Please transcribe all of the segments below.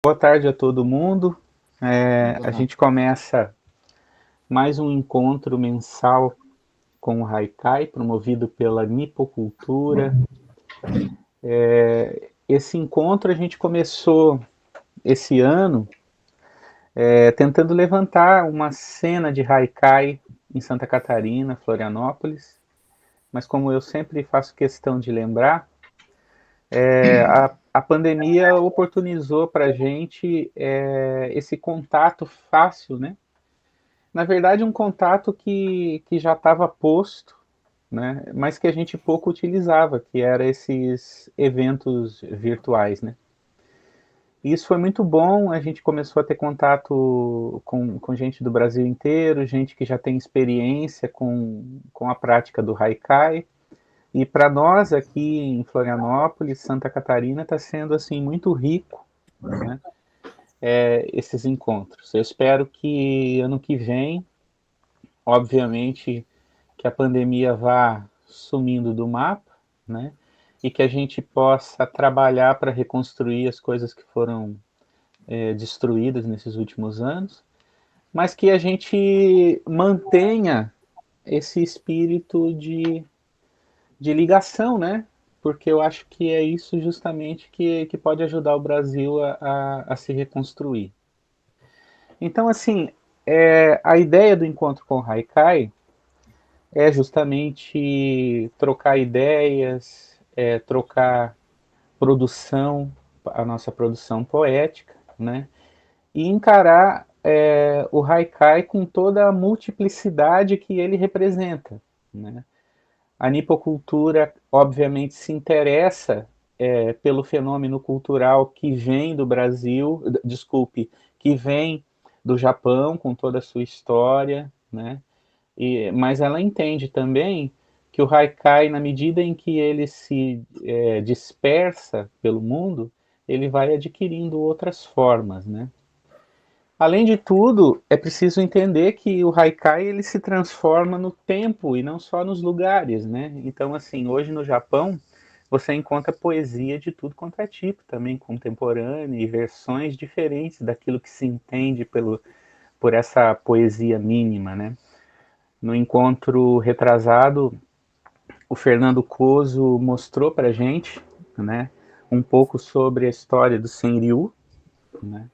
Boa tarde a todo mundo. A Boa. gente começa mais um encontro mensal com o Haikai, promovido pela Nipocultura. Esse encontro a gente começou esse ano tentando levantar uma cena de Haikai em Santa Catarina, Florianópolis, mas como eu sempre faço questão de lembrar, a pandemia oportunizou para a gente esse contato fácil, né? Na verdade, um contato que já estava posto, né, mas que a gente pouco utilizava, que era esses eventos virtuais, né. E isso foi muito bom, a gente começou a ter contato com gente do Brasil inteiro, gente que já tem experiência com a prática do Haikai, e para nós aqui em Florianópolis, Santa Catarina, está sendo assim muito rico, né, esses encontros. Eu espero que ano que vem, obviamente, que a pandemia vá sumindo do mapa, né? E que a gente possa trabalhar para reconstruir as coisas que foram destruídas nesses últimos anos, mas que a gente mantenha esse espírito de ligação, né? Porque eu acho que é isso justamente que pode ajudar o Brasil a se reconstruir. Então, assim, a ideia do encontro com o Haikai é justamente trocar ideias, trocar produção, a nossa produção poética, né? E encarar o haikai com toda a multiplicidade que ele representa, né? A nipocultura, obviamente, se interessa pelo fenômeno cultural que vem do Brasil, desculpe, que vem do Japão, com toda a sua história, né? Mas ela entende também que o haikai, na medida em que ele se dispersa pelo mundo, ele vai adquirindo outras formas, né? Além de tudo, é preciso entender que o haikai ele se transforma no tempo e não só nos lugares, né? Então, assim, hoje no Japão você encontra poesia de tudo quanto é tipo, também contemporânea e versões diferentes daquilo que se entende por essa poesia mínima, né? No encontro retrasado, o Fernando Coso mostrou para a gente, né, um pouco sobre a história do Senryu, né,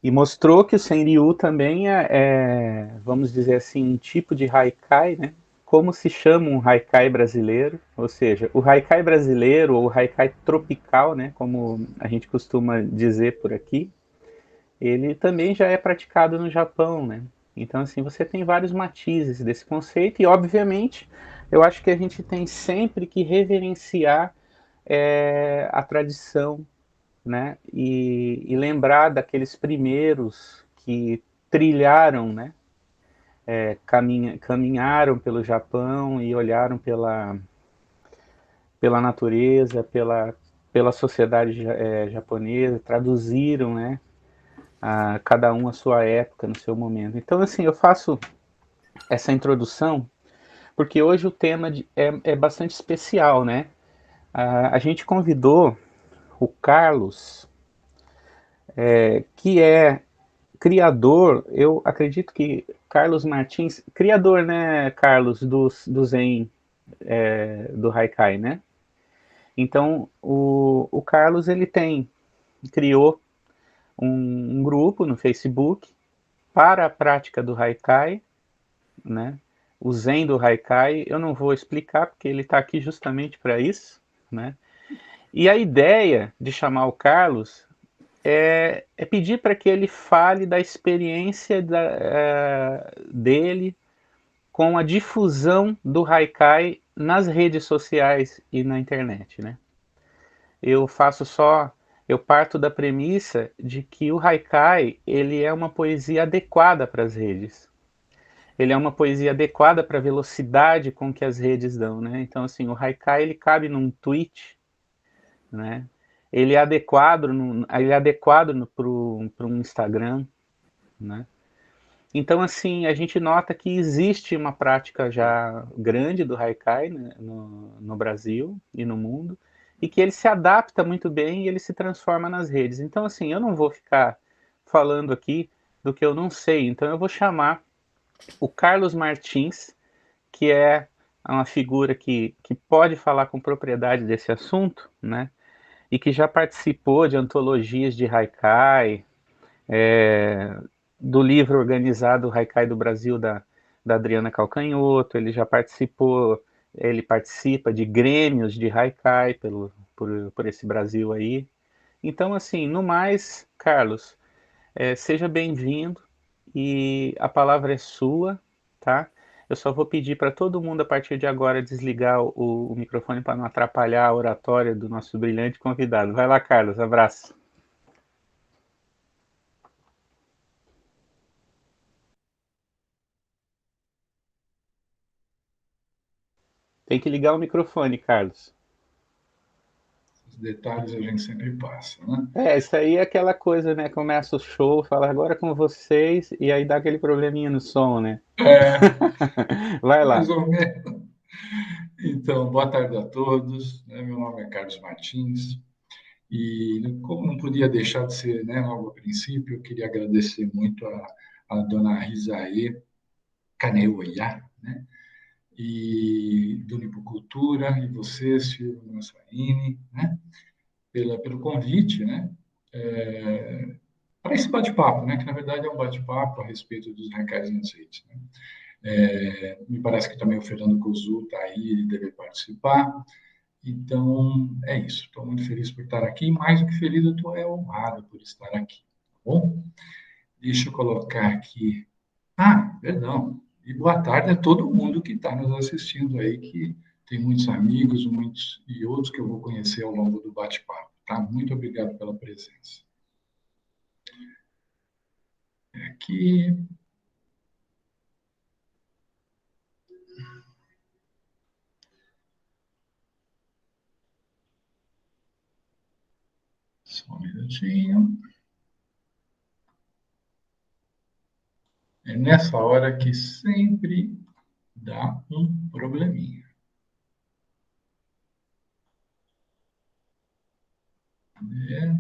e mostrou que o Senryu também vamos dizer assim, um tipo de haikai, né, como se chama um haikai brasileiro, ou seja, o haikai brasileiro ou o haikai tropical, né, como a gente costuma dizer por aqui, ele também já é praticado no Japão, né? Então, assim, você tem vários matizes desse conceito e, obviamente, eu acho que a gente tem sempre que reverenciar a tradição, né? E lembrar daqueles primeiros que trilharam, né? Caminharam pelo Japão e olharam pela natureza, pela sociedade japonesa, traduziram, né? A cada um a sua época, no seu momento. Então, assim, eu faço essa introdução porque hoje o tema é bastante especial, né? A gente convidou o Carlos, que é criador, eu acredito que Carlos Martins, criador, né, Carlos, do Zen, do Haikai, né? Então, o Carlos, ele criou um grupo no Facebook para a prática do Haikai, né? O Zen do Haikai, eu não vou explicar porque ele está aqui justamente para isso, né? E a ideia de chamar o Carlos é pedir para que ele fale da experiência dele com a difusão do Haikai nas redes sociais e na internet, né? Eu faço só, eu parto da premissa de que o Haikai ele é uma poesia adequada para as redes, ele é uma poesia adequada para a velocidade com que as redes dão, né? Então, assim, o haikai ele cabe num tweet, né? Ele é adequado para um Instagram, né? Então, assim, a gente nota que existe uma prática já grande do haikai, né, no Brasil e no mundo, e que ele se adapta muito bem e ele se transforma nas redes. Então, assim, eu não vou ficar falando aqui do que eu não sei, então eu vou chamar o Carlos Martins, que é uma figura que pode falar com propriedade desse assunto, né? E que já participou de antologias de Haikai, do livro organizado Haikai do Brasil da Adriana Calcanhoto, ele participa de grêmios de Haikai por esse Brasil aí. Então, assim, no mais, Carlos, seja bem-vindo e a palavra é sua, tá? Eu só vou pedir para todo mundo a partir de agora desligar o microfone para não atrapalhar a oratória do nosso brilhante convidado. Vai lá, Carlos, abraço. Tem que ligar o microfone, Carlos. Os detalhes a gente sempre passa, né? Isso aí é aquela coisa, né? Começa o show, fala agora com vocês, e aí dá aquele probleminha no som, né? É, Vai mais lá. ou menos. Então, boa tarde a todos. Né? Meu nome é Carlos Martins. E como não podia deixar de ser, né, logo a princípio, eu queria agradecer muito a dona Risaê Caneuiá, né, e do Lipocultura, e você, Silvio Massaini, né, pelo convite, né, para esse bate-papo, né, que na verdade é um bate-papo a respeito dos rancais em azeite. Né. Me parece que também o Fernando Cozu está aí, ele deve participar. Então, é isso. Estou muito feliz por estar aqui. Mais do que feliz, eu estou honrado por estar aqui. Tá bom? Deixa eu colocar aqui. Ah, perdão. E boa tarde a todo mundo que está nos assistindo aí, que tem muitos amigos, muitos e outros que eu vou conhecer ao longo do bate-papo. Tá? Muito obrigado pela presença. Aqui, só um minutinho. É nessa hora que sempre dá um probleminha. É,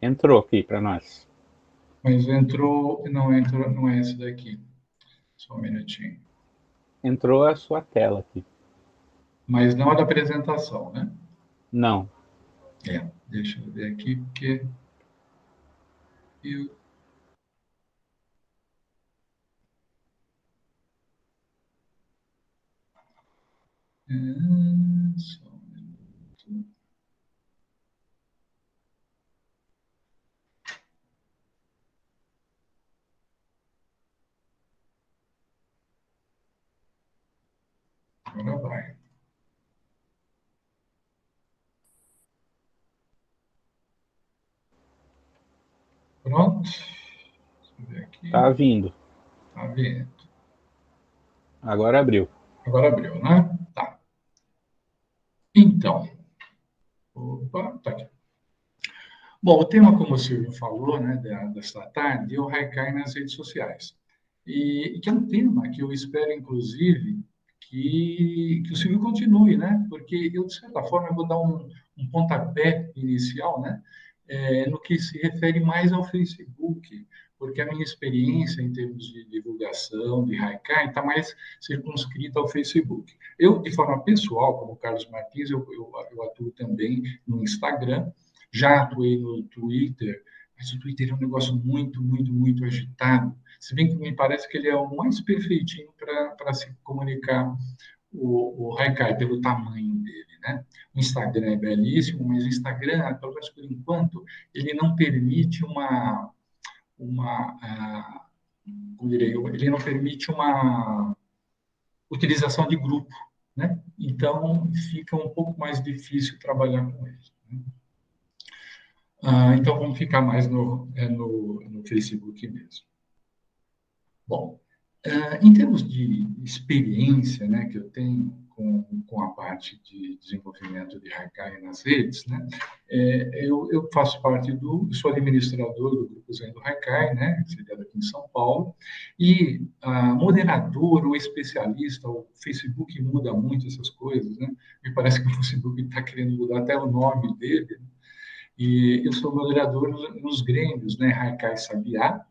Entrou aqui para nós. mas entrou, não é esse daqui. Só um minutinho. Entrou a sua tela aqui. Mas não a da apresentação, né? Não. É, deixa eu ver aqui, porque eu. Só um minuto. Agora vai. Pronto. Deixa eu ver aqui. Tá vindo. Tá vendo? Agora abriu. Agora abriu, né? Tá. Então. Opa, tá aqui. Bom, o tema, como o Silvio falou, né, desta tarde, é o Haikai nas redes sociais. E que é um tema que eu espero, inclusive, que o Silvio continue, né? Porque eu, de certa forma, eu vou dar um pontapé inicial, né? No que se refere mais ao Facebook, porque a minha experiência em termos de divulgação de Haikai está mais circunscrita ao Facebook. Eu, de forma pessoal, como Carlos Martins, eu atuo também no Instagram, já atuei no Twitter, mas o Twitter é um negócio muito, muito, muito agitado. Se bem que me parece que ele é o mais perfeitinho para se comunicar o Haikai, pelo tamanho dele, né? O Instagram é belíssimo, mas o Instagram, pelo menos por enquanto, ele não permite uma como direi, ele não permite uma utilização de grupo, né? Então, fica um pouco mais difícil trabalhar com ele. Né? Então, vamos ficar mais no Facebook mesmo. Bom, Em termos de experiência, né, que eu tenho com a parte de desenvolvimento de Haikai nas redes, né, eu faço parte sou administrador do Grupo Zen do Haikai, né, sediado aqui em São Paulo, e moderador ou especialista, o Facebook muda muito essas coisas, né, me parece que o Facebook está querendo mudar até o nome dele, né, e eu sou moderador nos grêmios, né, Haikai Sabiá,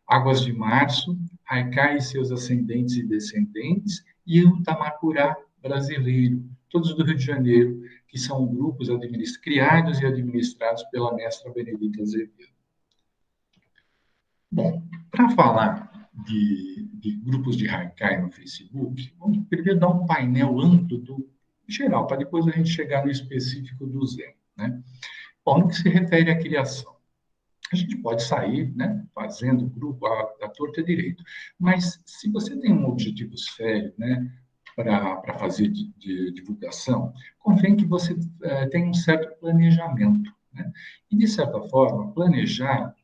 Águas de Março, Haikai e seus ascendentes e descendentes, e o Tamacurá brasileiro, todos do Rio de Janeiro, que são grupos criados e administrados pela mestra Benedita Azevedo. Bom, para falar de grupos de Haikai no Facebook, vamos primeiro dar um painel amplo do geral, para depois a gente chegar no específico do Zen. Né? Bom, no que se refere à criação, a gente pode sair, né, fazendo grupo à torta e direito. Mas se você tem um objetivo sério, né, para fazer de divulgação, convém que você tenha um certo planejamento. Né? E, de certa forma, planejar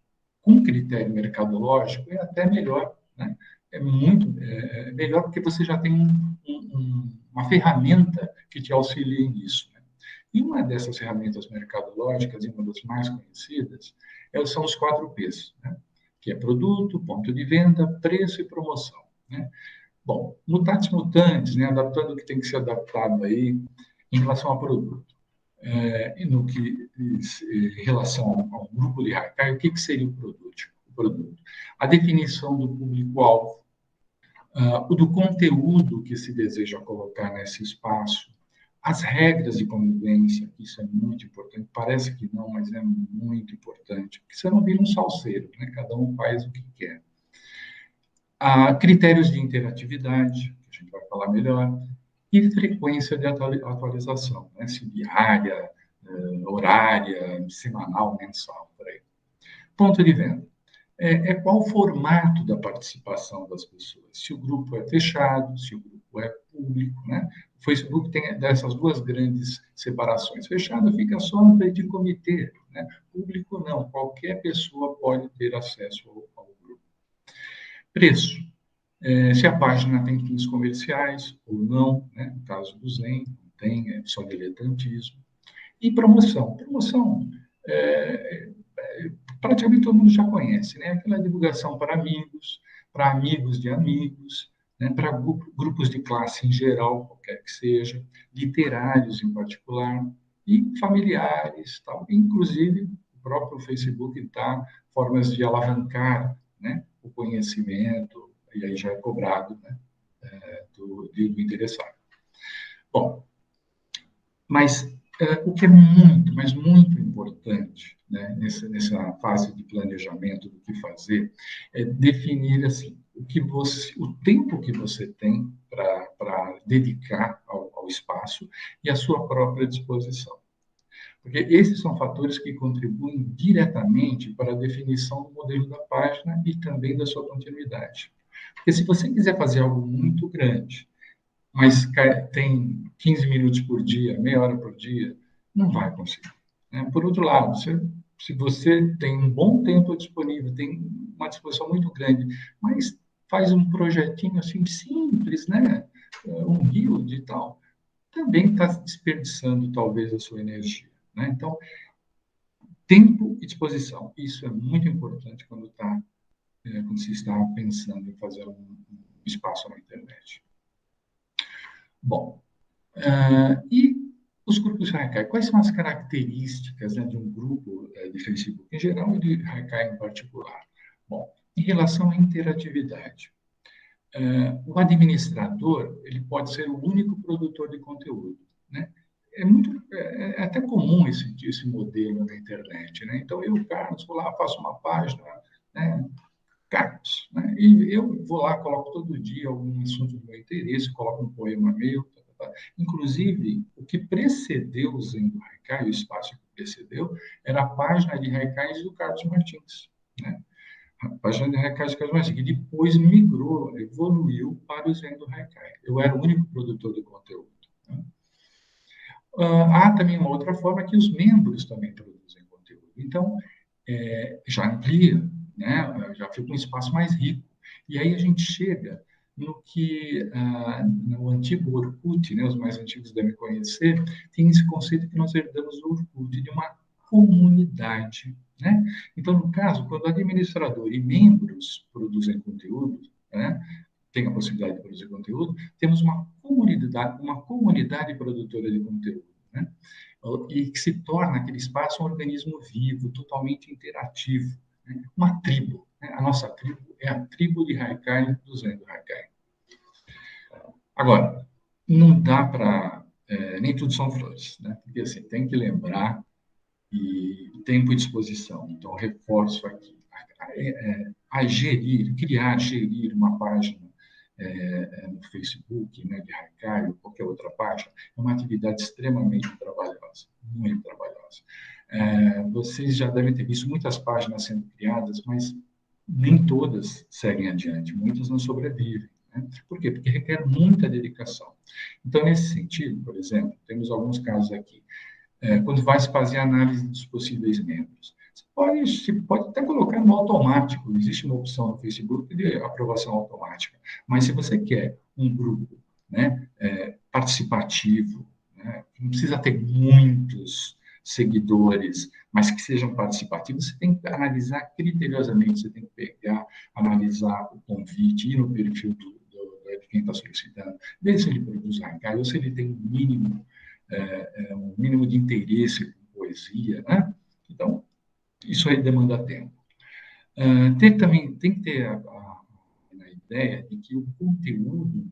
com critério mercadológico é até melhor. Né? É muito melhor porque você já tem uma ferramenta que te auxilie nisso. Né? E uma dessas ferramentas mercadológicas, e uma das mais conhecidas, são os 4Ps, né? Que é produto, ponto de venda, preço e promoção. Né? Bom, mutatis mutandis, né? Adaptando o que tem que ser adaptado aí em relação ao produto. E no que em relação ao grupo de Haikai, o que seria o produto? A definição do público-alvo, o do conteúdo que se deseja colocar nesse espaço, as regras de convivência, isso é muito importante, parece que não, mas é muito importante, porque você não vira um salseiro, né? Cada um faz o que quer. Critérios de interatividade, que a gente vai falar melhor, e frequência de atualização, né? Se diária, horária, semanal, mensal, por aí. Ponto de venda. Qual o formato da participação das pessoas. Se o grupo é fechado, se o grupo é público, né? O Facebook tem dessas duas grandes separações. Fechado fica só no petit comitê, né? Público não, qualquer pessoa pode ter acesso ao grupo. Preço. Se a página tem fins comerciais ou não, né? No caso do Zen, não tem, é só diletantismo. E promoção. Promoção praticamente todo mundo já conhece, né? Aquela divulgação para amigos de amigos, né? Para grupos de classe em geral, qualquer que seja, literários em particular, e familiares, tal. Inclusive, o próprio Facebook dá formas de alavancar, né, o conhecimento, e aí já é cobrado, né, do interessado. Bom, mas o que é muito, mas muito importante, né, nessa fase de planejamento do que fazer, é definir assim, o tempo que você tem para dedicar ao espaço e a sua própria disposição. Porque esses são fatores que contribuem diretamente para a definição do modelo da página e também da sua continuidade. Porque se você quiser fazer algo muito grande, mas tem 15 minutos por dia, meia hora por dia, não vai conseguir. Né? Por outro lado, se você tem um bom tempo disponível, tem uma disposição muito grande, mas faz um projetinho assim simples, né? Um build e tal, também está desperdiçando talvez a sua energia. Né? Então, tempo e disposição, isso é muito importante quando se está pensando em fazer um espaço na internet. Bom, e os grupos de Haikai, quais são as características, né, de um grupo de Facebook em geral e de Haikai em particular? Bom, em relação à interatividade, o administrador ele pode ser o único produtor de conteúdo, né? É até comum esse modelo na internet, né? Então eu, Carlos, vou lá, faço uma página, né? Carlos, né? E eu vou lá, coloco todo dia algum assunto do meu interesse, coloco um poema meu. Inclusive, o que precedeu o Zen do Haikai, o espaço que precedeu, era a página de Haikais do Carlos Martins, né? A página de Haikais do Carlos Martins, que depois migrou, evoluiu para o Zen do Haikai. Eu era o único produtor de conteúdo. Né? Há também uma outra forma que os membros também produzem conteúdo. Então, já amplia, né? Já fica um espaço mais rico. E aí a gente chega no que no antigo Orkut, né, os mais antigos devem conhecer, tem esse conceito que nós herdamos do Orkut, de uma comunidade, né? Então, no caso, quando o administrador e membros produzem conteúdo, né, tem a possibilidade de produzir conteúdo, temos uma comunidade produtora de conteúdo, né? E que se torna aquele espaço um organismo vivo, totalmente interativo, né? Uma tribo, né? A nossa tribo é a tribo de Haikai do Zen do Haikai. Agora, não dá para... nem tudo são flores, né? Porque assim, tem que lembrar e tempo e disposição. Então, reforço aqui. Gerir uma página no Facebook, né, de Haikai ou qualquer outra página, é uma atividade extremamente trabalhosa, muito trabalhosa. Vocês já devem ter visto muitas páginas sendo criadas, mas nem todas seguem adiante, muitas não sobrevivem. Né? Por quê? Porque requer muita dedicação. Então, nesse sentido, por exemplo, temos alguns casos aqui. Quando vai se fazer a análise dos possíveis membros. Você pode até colocar no automático, existe uma opção no Facebook de aprovação automática, mas se você quer um grupo, né, participativo, né, não precisa ter muitos seguidores, mas que sejam participativos, você tem que analisar criteriosamente, você tem que pegar, analisar o convite, ir no perfil de quem está solicitando, ver se ele produz Haikai, ou se ele tem um mínimo de interesse com poesia, né? Então, isso aí demanda tempo. Tem que ter a ideia de que o conteúdo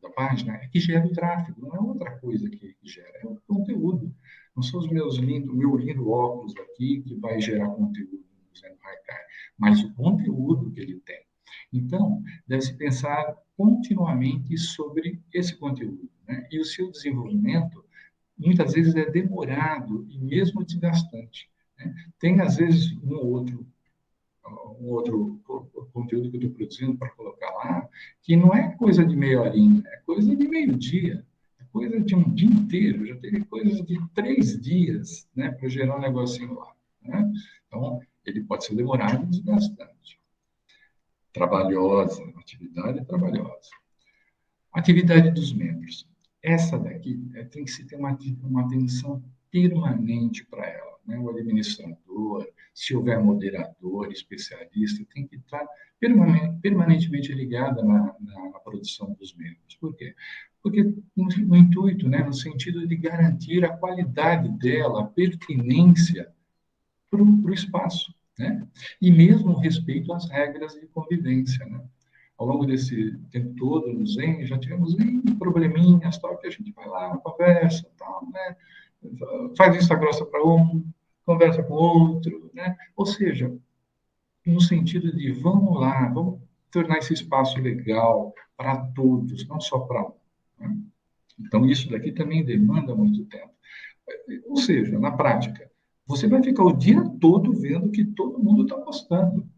da página é que gera o tráfego, não é outra coisa que gera, é o conteúdo. Não são os meu lindo óculos aqui que vai gerar conteúdo no Zen Haikai, mas o conteúdo que ele tem. Então, deve-se pensar continuamente sobre esse conteúdo, né? E o seu desenvolvimento muitas vezes é demorado e mesmo desgastante. Né? Tem, às vezes, um outro conteúdo que eu estou produzindo para colocar lá, que não é coisa de meia horinha, é coisa de meio-dia, é coisa de um dia inteiro, já teve coisas de 3 dias, né, para gerar um negocinho lá. Né? Então, ele pode ser demorado e desgastante. Trabalhosa, atividade trabalhosa. Atividade dos membros. Essa daqui tem que se ter uma atenção permanente para ela. Né? O administrador, se houver moderador, especialista, tem que estar permanentemente ligada na produção dos membros. Por quê? Porque no intuito, né, no sentido de garantir a qualidade dela, a pertinência para o espaço. Né? E mesmo o respeito às regras de convivência. Né? Ao longo desse tempo todo no Zen, já tivemos probleminhas, tal, que a gente vai lá, conversa, tal, né? Faz vista grossa para um, conversa com o outro, né? Ou seja, no sentido de vamos lá, vamos tornar esse espaço legal para todos, não só para um. Né? Então, isso daqui também demanda muito tempo. Ou seja, na prática, você vai ficar o dia todo vendo o que todo mundo está postando.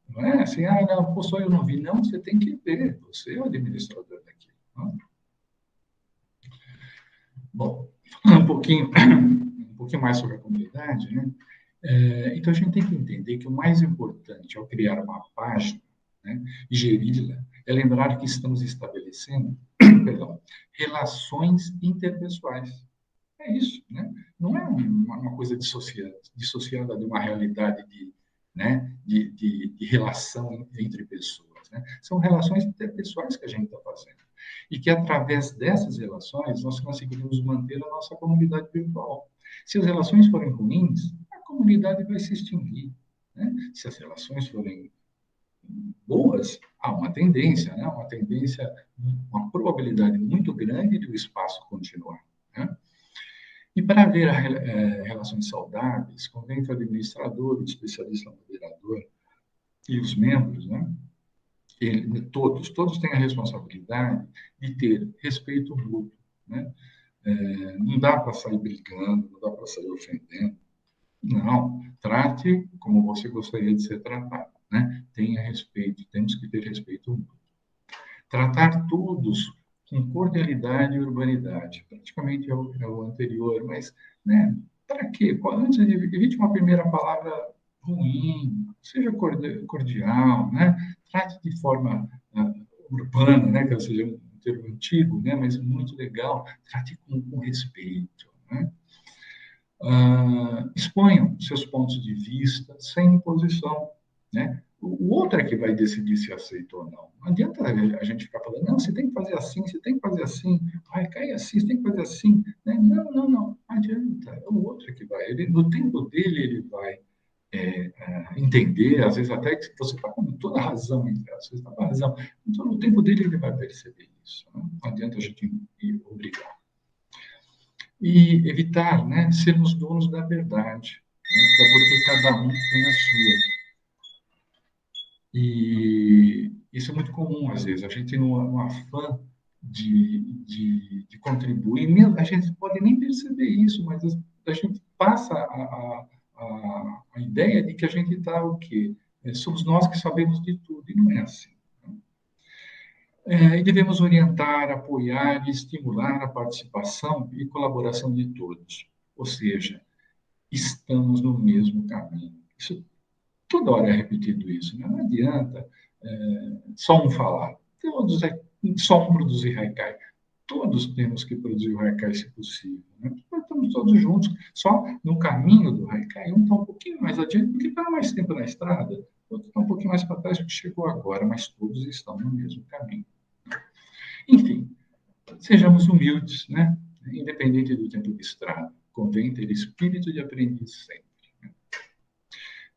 Não é assim, não, postou, eu não vi. Não, você tem que ver, você é o administrador daquilo. Não? Bom, falando um pouquinho mais sobre a comunidade, né? Então, a gente tem que entender que o mais importante ao criar uma página, né, e geri-la, é lembrar que estamos estabelecendo perdão, relações interpessoais. É isso, né? Não é uma coisa dissociada de uma realidade né, de relação entre pessoas. Né? São relações interpessoais que a gente está fazendo. E que, através dessas relações, nós conseguiremos manter a nossa comunidade virtual. Se as relações forem ruins, a comunidade vai se extinguir. Né? Se as relações forem boas, há uma tendência, né? Uma probabilidade muito grande de o espaço continuar. Né? E para haver relações saudáveis, convém que o administrador, o especialista moderador e os membros, né, todos têm a responsabilidade de ter respeito mútuo. Né? Não dá para sair brigando, não dá para sair ofendendo. Não, trate como você gostaria de ser tratado. Né? Tenha respeito, temos que ter respeito mútuo. Tratar todos com cordialidade e urbanidade. Praticamente é o anterior, mas, né, para quê? Antes, evite uma primeira palavra ruim, seja cordial, né? Trate de forma urbana, né, que seja um termo antigo, né, mas muito legal, trate com respeito, né? Exponham seus pontos de vista sem imposição, né? O outro é que vai decidir se aceita ou não. Não adianta a gente ficar falando, não, você tem que fazer assim, você tem que fazer assim, vai cair assim, você tem que fazer assim, né? Não, não, não adianta. É o outro que vai. Ele, no tempo dele, ele vai entender, às vezes até que você está com toda a razão, às vezes está com a razão. Então, no tempo dele, ele vai perceber isso. Né? Não adianta a gente obrigar. E evitar, né, sermos donos da verdade, né? Até porque cada um tem a sua. E isso é muito comum, às vezes. A gente, no afã de contribuir, mesmo, a gente pode nem perceber isso, mas a gente passa a ideia de que a gente está o quê? Somos nós que sabemos de tudo, e não é assim. E devemos orientar, apoiar e estimular a participação e colaboração de todos. Ou seja, estamos no mesmo caminho. Isso, toda hora é repetido isso, né? Não adianta só um falar. Todos, só um produzir haikai. Todos temos que produzir o haikai, se possível. Né? Nós estamos todos juntos, só no caminho do haikai. Um está um pouquinho mais adiante, porque está mais tempo na estrada, outro está um pouquinho mais para trás, porque chegou agora, mas todos estão no mesmo caminho. Enfim, sejamos humildes, né? Independente do tempo de estrada. Convém ter espírito de aprendiz sempre. Né?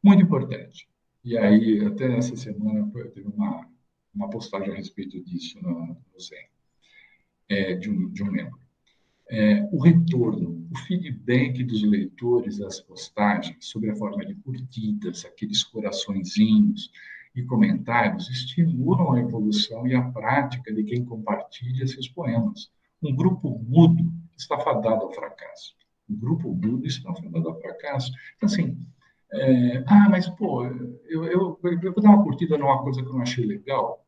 Muito importante. E aí, até essa semana, teve uma postagem a respeito disso no Zen, de um membro. O retorno, o feedback dos leitores às postagens, sobre a forma de curtidas, aqueles coraçõezinhos e comentários, estimulam a evolução e a prática de quem compartilha seus poemas. Um grupo mudo está fadado ao fracasso. Um grupo mudo está fadado ao fracasso. Então, assim, mas, pô, eu vou dar uma curtida numa coisa que eu não achei legal.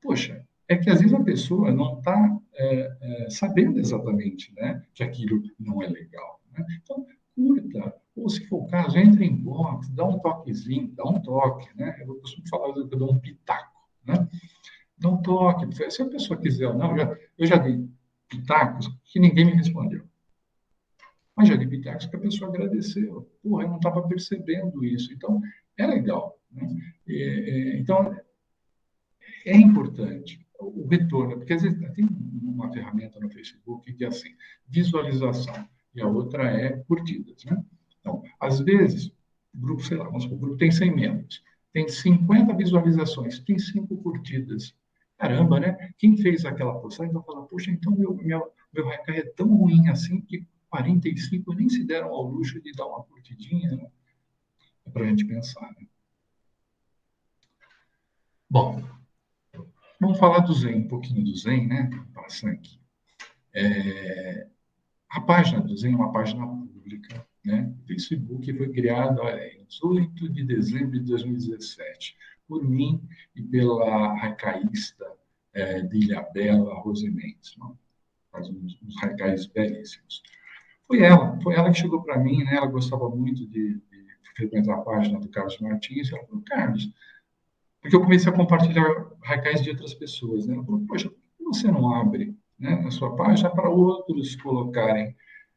Poxa, é que às vezes a pessoa não está sabendo exatamente, né, que aquilo não é legal. Né? Então, curta, ou se for o caso, entre em box, dá um toquezinho, dá um toque. Né? Eu costumo falar que eu dou um pitaco. Né? Dá um toque. Se a pessoa quiser ou não, eu já dei pitacos que ninguém me respondeu. Mas já dei pitacos que a pessoa agradeceu. Porra, eu não estava percebendo isso. Então, é legal. Né? Então, é importante o retorno, porque às vezes tem uma ferramenta no Facebook que é assim, visualização, e a outra é curtidas, né? Então, às vezes, o grupo, sei lá, vamos supor, o grupo tem 100 membros, tem 50 visualizações, tem 5 curtidas. Caramba, né? Quem fez aquela postagem vai falar, poxa, então meu haikai é tão ruim assim que 45 nem se deram ao luxo de dar uma curtidinha, né? É para a gente pensar, né? Bom, vamos falar do Zen, um pouquinho do Zen, né? Passando aqui. A página do Zen é uma página pública, né? O Facebook foi criado em 18 de dezembro de 2017 por mim e pela haicaísta de Ilhabela, Rose Mendes. Faz uns haikais belíssimos. Foi ela que chegou para mim, né? Ela gostava muito de frequentar a página do Carlos Martins. E ela falou, Carlos, porque eu comecei a compartilhar haikais de outras pessoas, né? Ela falou, poxa, por que você não abre, né, na sua página para outros colocarem,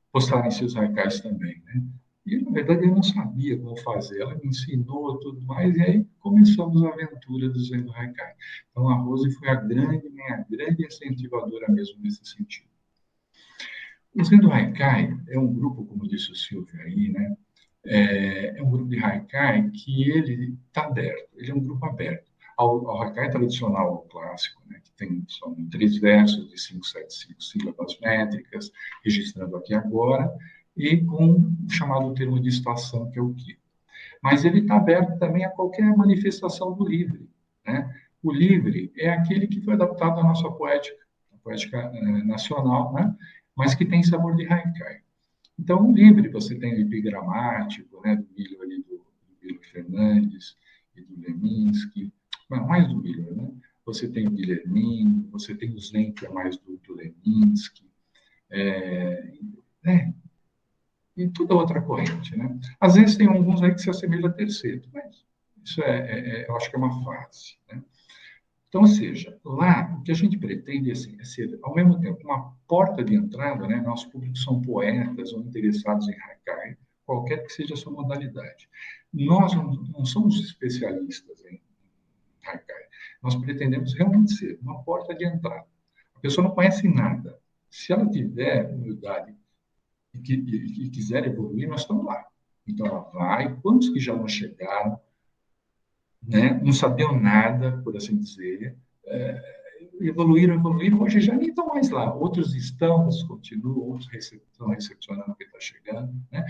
postarem seus haikais também, né? E, na verdade, eu não sabia como fazer. Ela me ensinou tudo mais, e aí começamos a aventura do Zen do Haikai. Então, a Rose foi minha grande incentivadora mesmo nesse sentido. O Zen do Haikai é um grupo, como disse o Silvio aí, né? É um grupo de haikai que ele está aberto, ele é um grupo aberto ao haikai tradicional, ao clássico, né, que são 3 versos de 575 sílabas métricas, registrando aqui agora, e com o chamado termo de estação, que é o Ki. Mas ele está aberto também a qualquer manifestação do livre. Né? O livre é aquele que foi adaptado à nossa poética, a poética nacional, né, mas que tem sabor de haikai. Então, o livre, você tem o epigramático, né, do Miller Fernandes e do Leminski, mais do Miller, né? Você tem o Guilhermino, você tem o Zen, que é mais do Leminski, né? E toda outra corrente, né? Às vezes tem alguns aí que se assemelham a terceiro, mas isso eu acho que é uma fase, né? Então, ou seja, lá o que a gente pretende assim, é ser, ao mesmo tempo, uma porta de entrada, né? Nossos públicos são poetas ou interessados em haikai, qualquer que seja a sua modalidade. Nós não somos especialistas em haikai. Nós pretendemos realmente ser uma porta de entrada. A pessoa não conhece nada. Se ela tiver humildade e quiser evoluir, nós estamos lá. Então, ela vai. Quantos que já não chegaram, né? Não sabiam nada, por assim dizer, evoluíram, hoje já nem estão mais lá. Outros estão, continuam, outros estão recepcionando o que está chegando, né?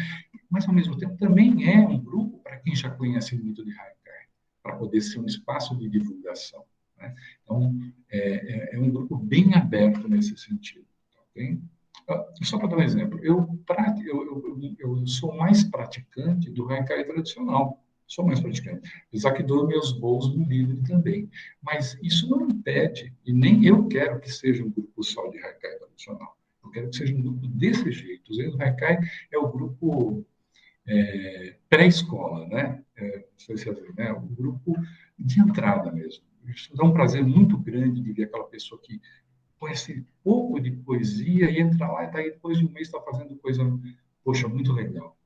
Mas, ao mesmo tempo, também é um grupo para quem já conhece muito de Haikai, para poder ser um espaço de divulgação, né? Então, é um grupo bem aberto nesse sentido, ok? Só para dar um exemplo, eu sou mais praticante do Haikai tradicional, sou mais praticante, apesar que dou meus bolos no livro também. Mas isso não impede, e nem eu quero que seja um grupo só de Haikai tradicional. Eu quero que seja um grupo desse jeito. O Zen Haikai é o grupo pré-escola, né? Não sei se é assim, né? O grupo de entrada mesmo. Isso dá um prazer muito grande de ver aquela pessoa que conhece pouco de poesia e entra lá e daí depois de um mês está fazendo coisa, poxa, muito legal.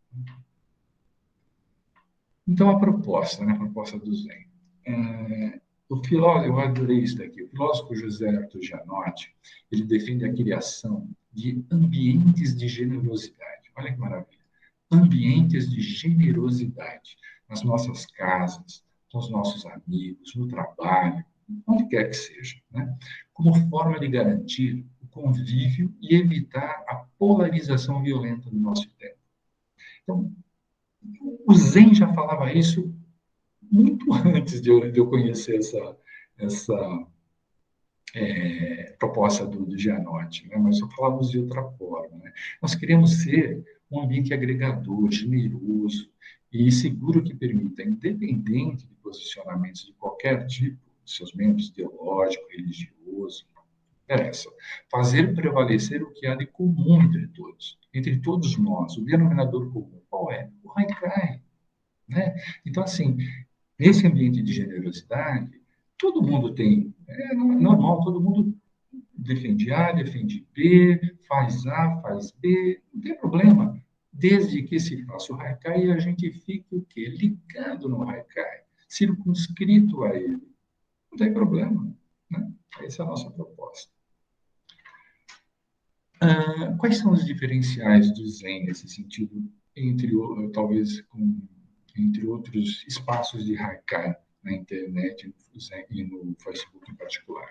Então, a proposta, né? A proposta do Zen. O filósofo, eu adorei isso daqui, o filósofo José Arthur Gianotti, ele defende a criação de ambientes de generosidade. Olha que maravilha. Ambientes de generosidade nas nossas casas, com os nossos amigos, no trabalho, onde quer que seja, né? Como forma de garantir o convívio e evitar a polarização violenta do nosso tempo. Então, o Zen já falava isso muito antes de eu conhecer essa proposta do Gianotti, né? Mas só falávamos de outra forma, né? Nós queremos ser um ambiente agregador, generoso e seguro que permita, independente de posicionamentos de qualquer tipo, de seus membros ideológico, religioso, não interessa, fazer prevalecer o que há de comum entre todos nós, o denominador comum. Qual é? O Haikai, né? Então, assim, nesse ambiente de generosidade, todo mundo tem, é normal, todo mundo defende A, defende B, faz A, faz B, não tem problema. Desde que se faça o Haikai e a gente fique o quê? Ligado no Haikai, circunscrito a ele. Não tem problema, né? Essa é a nossa proposta. Quais são os diferenciais do Zen nesse sentido, talvez entre outros espaços de Haikai na internet e no Facebook em particular?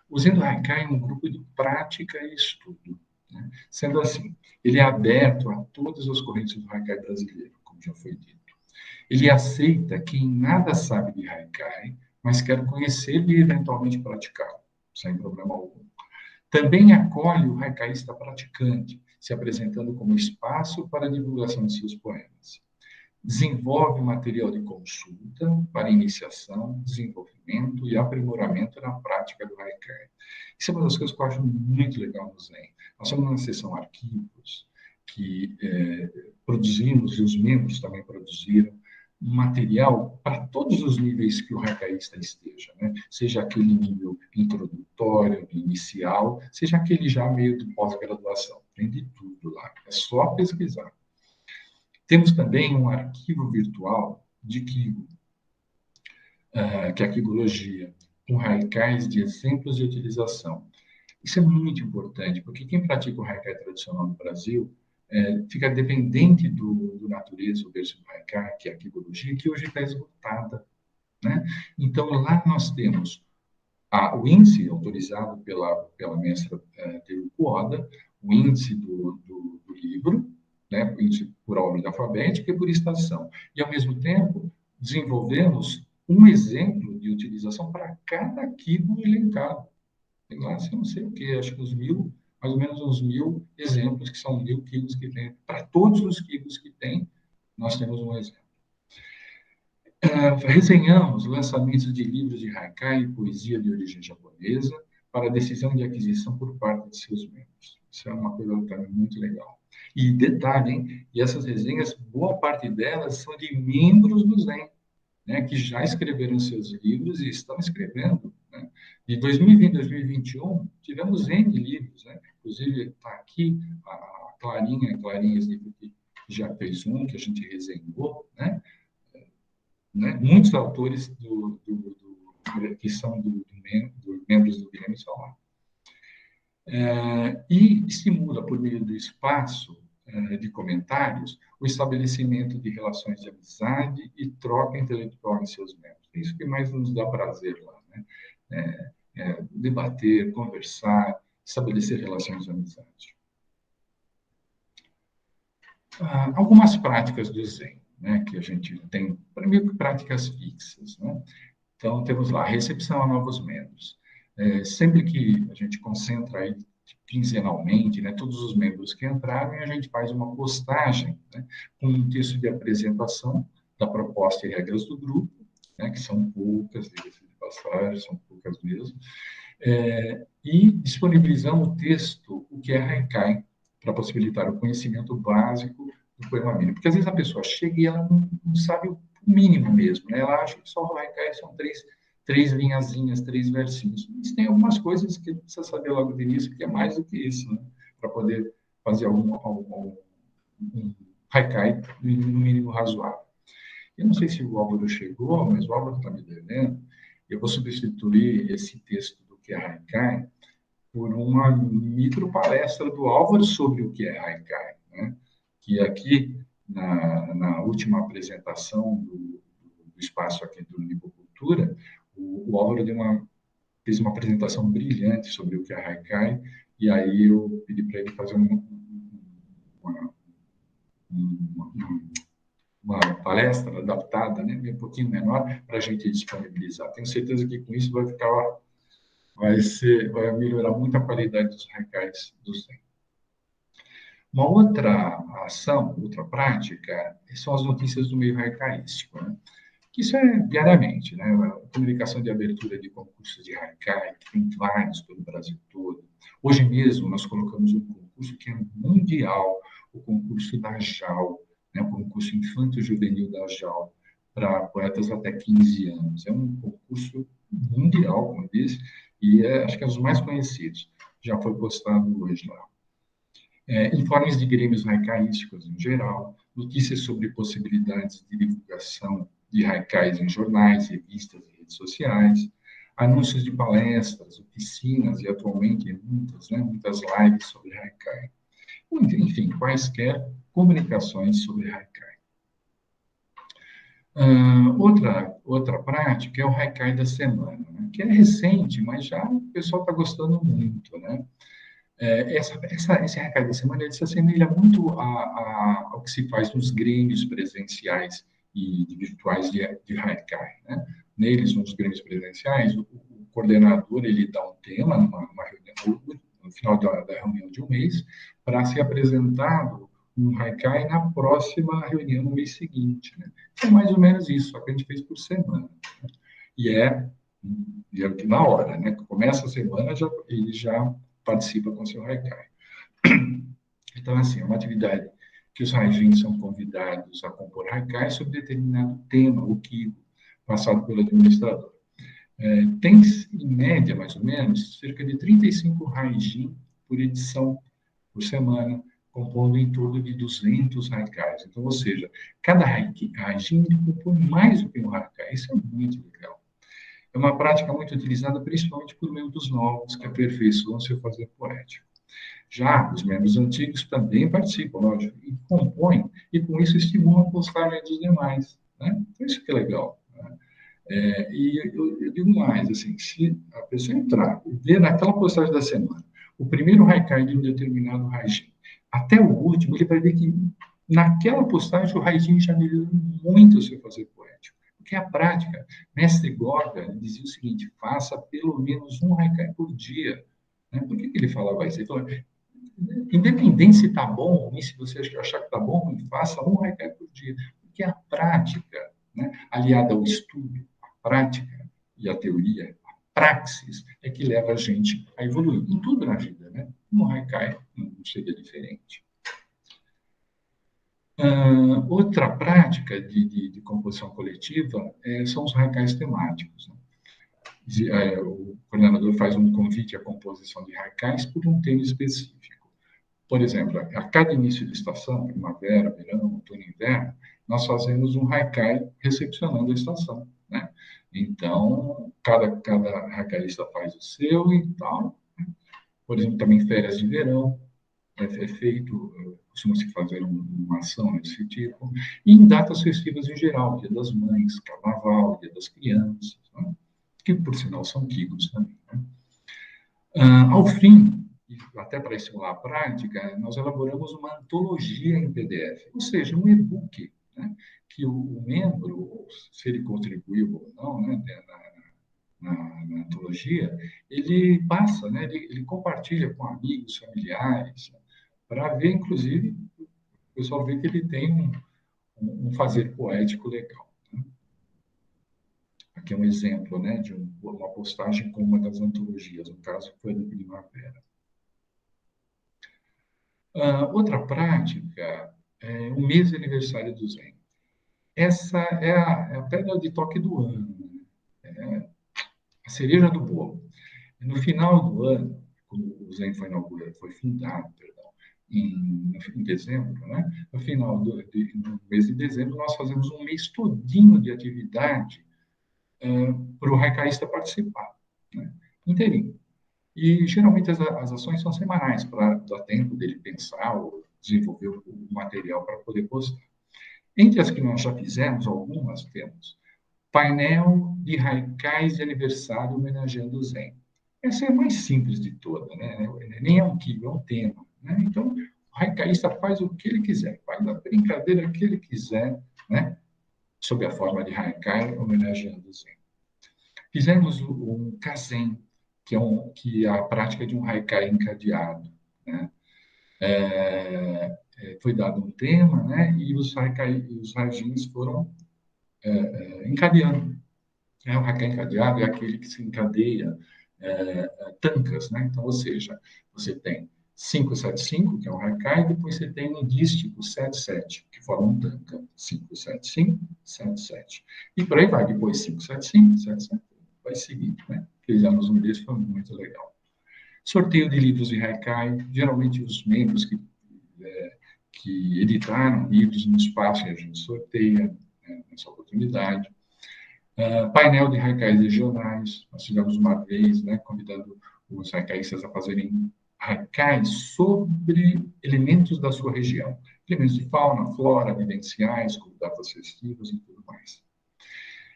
O Zen do Haikai é um grupo de prática e estudo, né? Sendo assim, ele é aberto a todas as correntes do Haikai brasileiro, como já foi dito. Ele aceita quem nada sabe de Haikai, mas quer conhecer e eventualmente praticá-lo, sem problema algum. Também acolhe o haikaísta praticante, se apresentando como espaço para a divulgação de seus poemas. Desenvolve material de consulta para iniciação, desenvolvimento e aprimoramento na prática do Haikai. Isso é uma das coisas que eu acho muito legal no Zen. Nós somos uma seção arquivos que produzimos, e os membros também produziram, material para todos os níveis que o haikaísta esteja, né? Seja aquele nível introdutório, inicial, seja aquele já meio de pós-graduação. Tem de tudo lá, é só pesquisar. Temos também um arquivo virtual de Kigo, que é a Kigologia, com haikais de exemplos de utilização. Isso é muito importante, porque quem pratica o haikai tradicional no Brasil fica dependente do natureza, o berço do haikai, que é a Kigologia, que hoje está esgotada, né? Então, lá nós temos o índice autorizado pela mestra Teruko Oda, o índice do livro, né, por ordem alfabética e por estação. E, ao mesmo tempo, desenvolvemos um exemplo de utilização para cada quibo elencado. Tem lá, não sei o quê, acho que mais ou menos uns 1.000 exemplos, que são 1.000 quibos que tem. Para todos os quibos que tem, nós temos um exemplo. Resenhamos lançamentos de livros de haikai e poesia de origem japonesa para decisão de aquisição por parte de seus membros. Isso é uma coisa também muito legal. E detalhe, hein? E essas resenhas, boa parte delas são de membros do Zen, né, que já escreveram seus livros e estão escrevendo, né, De 2020 a 2021, tivemos N livros, né? Inclusive, está aqui a Clarinha livro que já fez um, que a gente resenhou, né? Muitos autores que são membros do Grêmio são lá. E estimula, por meio do espaço de comentários, o estabelecimento de relações de amizade e troca intelectual em seus membros. É isso que mais nos dá prazer lá, né? Debater, conversar, estabelecer relações de amizade. Algumas práticas do Zen, né, que a gente tem, primeiro, práticas fixas, né? Então, temos lá a recepção a novos membros. Sempre que a gente concentra aí quinzenalmente, né, todos os membros que entraram, e a gente faz uma postagem, né, com um texto de apresentação da proposta e regras do grupo, né, que são poucas, diga-se de passagem, são poucas mesmo, e disponibilizamos o texto, o que é Haikai, para possibilitar o conhecimento básico do poema mínimo. Porque às vezes a pessoa chega e ela não sabe o mínimo mesmo, né? Ela acha que só o Haikai são três linhazinhas, 3 versinhos. Mas tem algumas coisas que precisa saber logo do início, que é mais do que isso, né? Para poder fazer um Haikai no mínimo razoável. Eu não sei se o Álvaro chegou, mas o Álvaro está me devendo. Eu vou substituir esse texto do que é Haikai por uma micro palestra do Álvaro sobre o que é Haikai, né? Que aqui, na última apresentação do espaço aqui do Libocultura, o Álvaro fez uma apresentação brilhante sobre o que é Haikai, e aí eu pedi para ele fazer uma palestra adaptada, né, um pouquinho menor, para a gente disponibilizar. Tenho certeza que com isso vai melhorar muito a qualidade dos haikais do Zen. Uma outra ação, outra prática, são as notícias do meio haikaístico, né? Que isso é diariamente, né? A comunicação de abertura de concursos de haikai, que tem vários pelo Brasil todo. Hoje mesmo nós colocamos um concurso que é mundial, o concurso da JAL, né? O concurso infanto-juvenil da JAL, para poetas até 15 anos. É um concurso mundial, como eu disse, e acho que é um dos mais conhecidos. Já foi postado hoje lá. Informes de grêmios haicaísticos em geral, notícias sobre possibilidades de divulgação de haikais em jornais, revistas e redes sociais, anúncios de palestras, oficinas e atualmente muitas lives sobre haikai. Enfim, quaisquer comunicações sobre haikai. Outra prática é o haikai da semana, né? Que é recente, mas já o pessoal está gostando muito, né? Esse haikai da semana ele se assemelha muito ao que se faz nos grêmios presenciais e virtuais de haikai, né? Neles, nos grêmios presenciais, o coordenador ele dá um tema numa reunião, no final da reunião de um mês, para ser apresentado um haikai na próxima reunião no mês seguinte, né? É mais ou menos isso, só que a gente fez por semana, né? E é na hora, né? Começa a semana, ele já participa com seu haikai. Então, assim, é uma atividade que os haijins são convidados a compor haikai sobre determinado tema, o que passado pelo administrador. Tem, em média, mais ou menos, cerca de 35 haijin por edição por semana, compondo em torno de 200 haikais. Então, ou seja, cada haijin compõe mais do que um haikai. Isso é muito legal. É uma prática muito utilizada principalmente por meio dos novos que aperfeiçoam seu fazer poético. Já os membros antigos também participam, lógico, e compõem, e com isso estimulam a postagem dos demais, né? Então, isso que é legal, né? E eu digo mais, assim, se a pessoa entrar e ver naquela postagem da semana o primeiro haikai de um determinado haijin, até o último, ele vai ver que naquela postagem o haijin já melhorou muito o seu fazer poético. Porque a prática, mestre Gorga dizia o seguinte: faça pelo menos um haikai por dia. Né? Por que ele falava isso? Ele falou, independente se está bom ou ruim, se você achar que está bom ou ruim, faça um haikai por dia. Porque a prática, né, aliada ao estudo, a prática e a teoria, a praxis, é que leva a gente a evoluir em tudo na vida. Né? Um haikai não seria diferente. Outra prática de composição coletiva são os haikais temáticos. Né? o coordenador faz um convite à composição de haikais por um tema específico. Por exemplo, a cada início de estação, primavera, verão, outono e inverno, nós fazemos um haikai recepcionando a estação, né? Então, cada haikai faz o seu e tal. Por exemplo, também férias de verão, é feito, costuma-se fazer uma ação desse tipo, e em datas festivas em geral, Dia das Mães, Carnaval, Dia das Crianças, né? Que por sinal são quigos também. Né? Ao fim, até para estimular a prática, nós elaboramos uma antologia em PDF, ou seja, um e-book, né? Que o membro, se ele contribuiu ou não, né, na antologia, ele passa, né, ele compartilha com amigos, familiares, para ver, inclusive, o pessoal vê que ele tem um fazer poético legal. Né? Aqui é um exemplo, né, de uma postagem com uma das antologias, no caso foi do Primavera. Outra prática é o mês de aniversário do Zen. Essa é a pedra de toque do ano, né? É a cereja do bolo. No final do ano, quando o Zen foi inaugurado, foi fundado, perdão, em dezembro, né? No final no mês de dezembro, nós fazemos um mês todinho de atividade para o haikaísta participar, né? Inteirinho. E geralmente as ações são semanais, para dar tempo dele pensar ou desenvolver o material para poder postar. Entre as que nós já fizemos, algumas temos painel de haikais de aniversário homenageando o Zen. Essa é a mais simples de todas, né? Nem é um quilo, é um tema. Né? Então, o haikaísta faz o que ele quiser, faz a brincadeira que ele quiser, né? Sob a forma de haikai homenageando o Zen. Fizemos um kazen, que é a prática de um haikai encadeado. Né? Foi dado um tema, né? E os haijins foram encadeando. O haikai encadeado é aquele que se encadeia tankas, né? Então, ou seja, você tem 575, que é um haikai, e depois você tem um dístico 77, que forma um tanka. 575, 77. E por aí vai, depois 575, 77, vai seguindo, né? Aqueles anos no desse foi muito legal. Sorteio de livros de haikai, geralmente os membros que editaram livros no espaço e a gente sorteia, né, nessa oportunidade. Painel de haikais regionais, nós tivemos uma vez, né, convidando os haikaístas a fazerem haikais sobre elementos da sua região, elementos de fauna, flora, vivenciais, como datas festivas e tudo mais.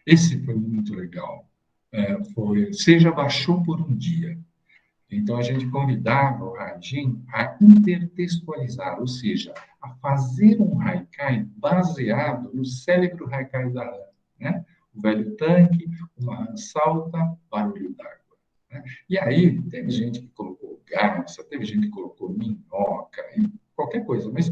Esse foi muito legal. Seja baixou por um dia. Então, a gente convidava o Haijin a intertextualizar, ou seja, a fazer um haikai baseado no célebre haikai da Ana, né? O velho tanque, uma rã salta, barulho d'água. Né? E aí, teve gente que colocou garça, teve gente que colocou minhoca, qualquer coisa, mas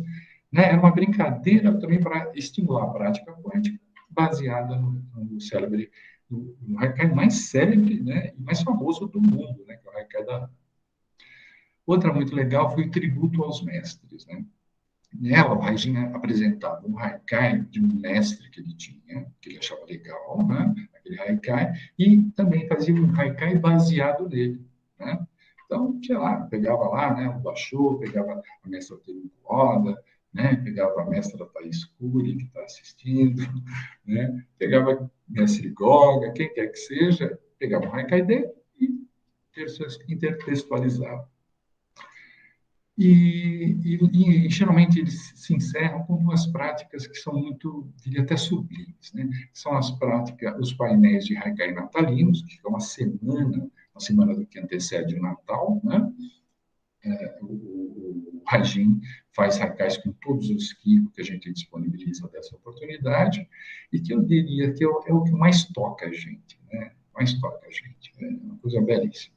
né, era uma brincadeira também para estimular a prática poética baseada no célebre o haikai mais célebre, né, e mais famoso do mundo, né, que é o haikai da Ana. Outra muito legal foi o tributo aos mestres, né? Nela, o Haijin apresentava um haikai de um mestre que ele tinha, que ele achava legal, né? Aquele haikai, e também fazia um haikai baseado nele, né? Então, sei lá, pegava lá, né, o Basho, pegava a mestra Teru Roda, né, pegava a mestra Thaís Cury, que está assistindo, né, pegava mestre Goga, quem quer que seja, pegava um haikai dele e intertextualizava. E geralmente eles se encerram com duas práticas que são muito, diria até sublimes, né? São as práticas, os painéis de haikai natalinos, que ficam uma semana do que antecede o Natal, né? O Hajin faz haikais com todos os kikos que a gente disponibiliza dessa oportunidade, e que eu diria que é o que mais toca a gente, né? Mais toca a gente, é uma coisa belíssima.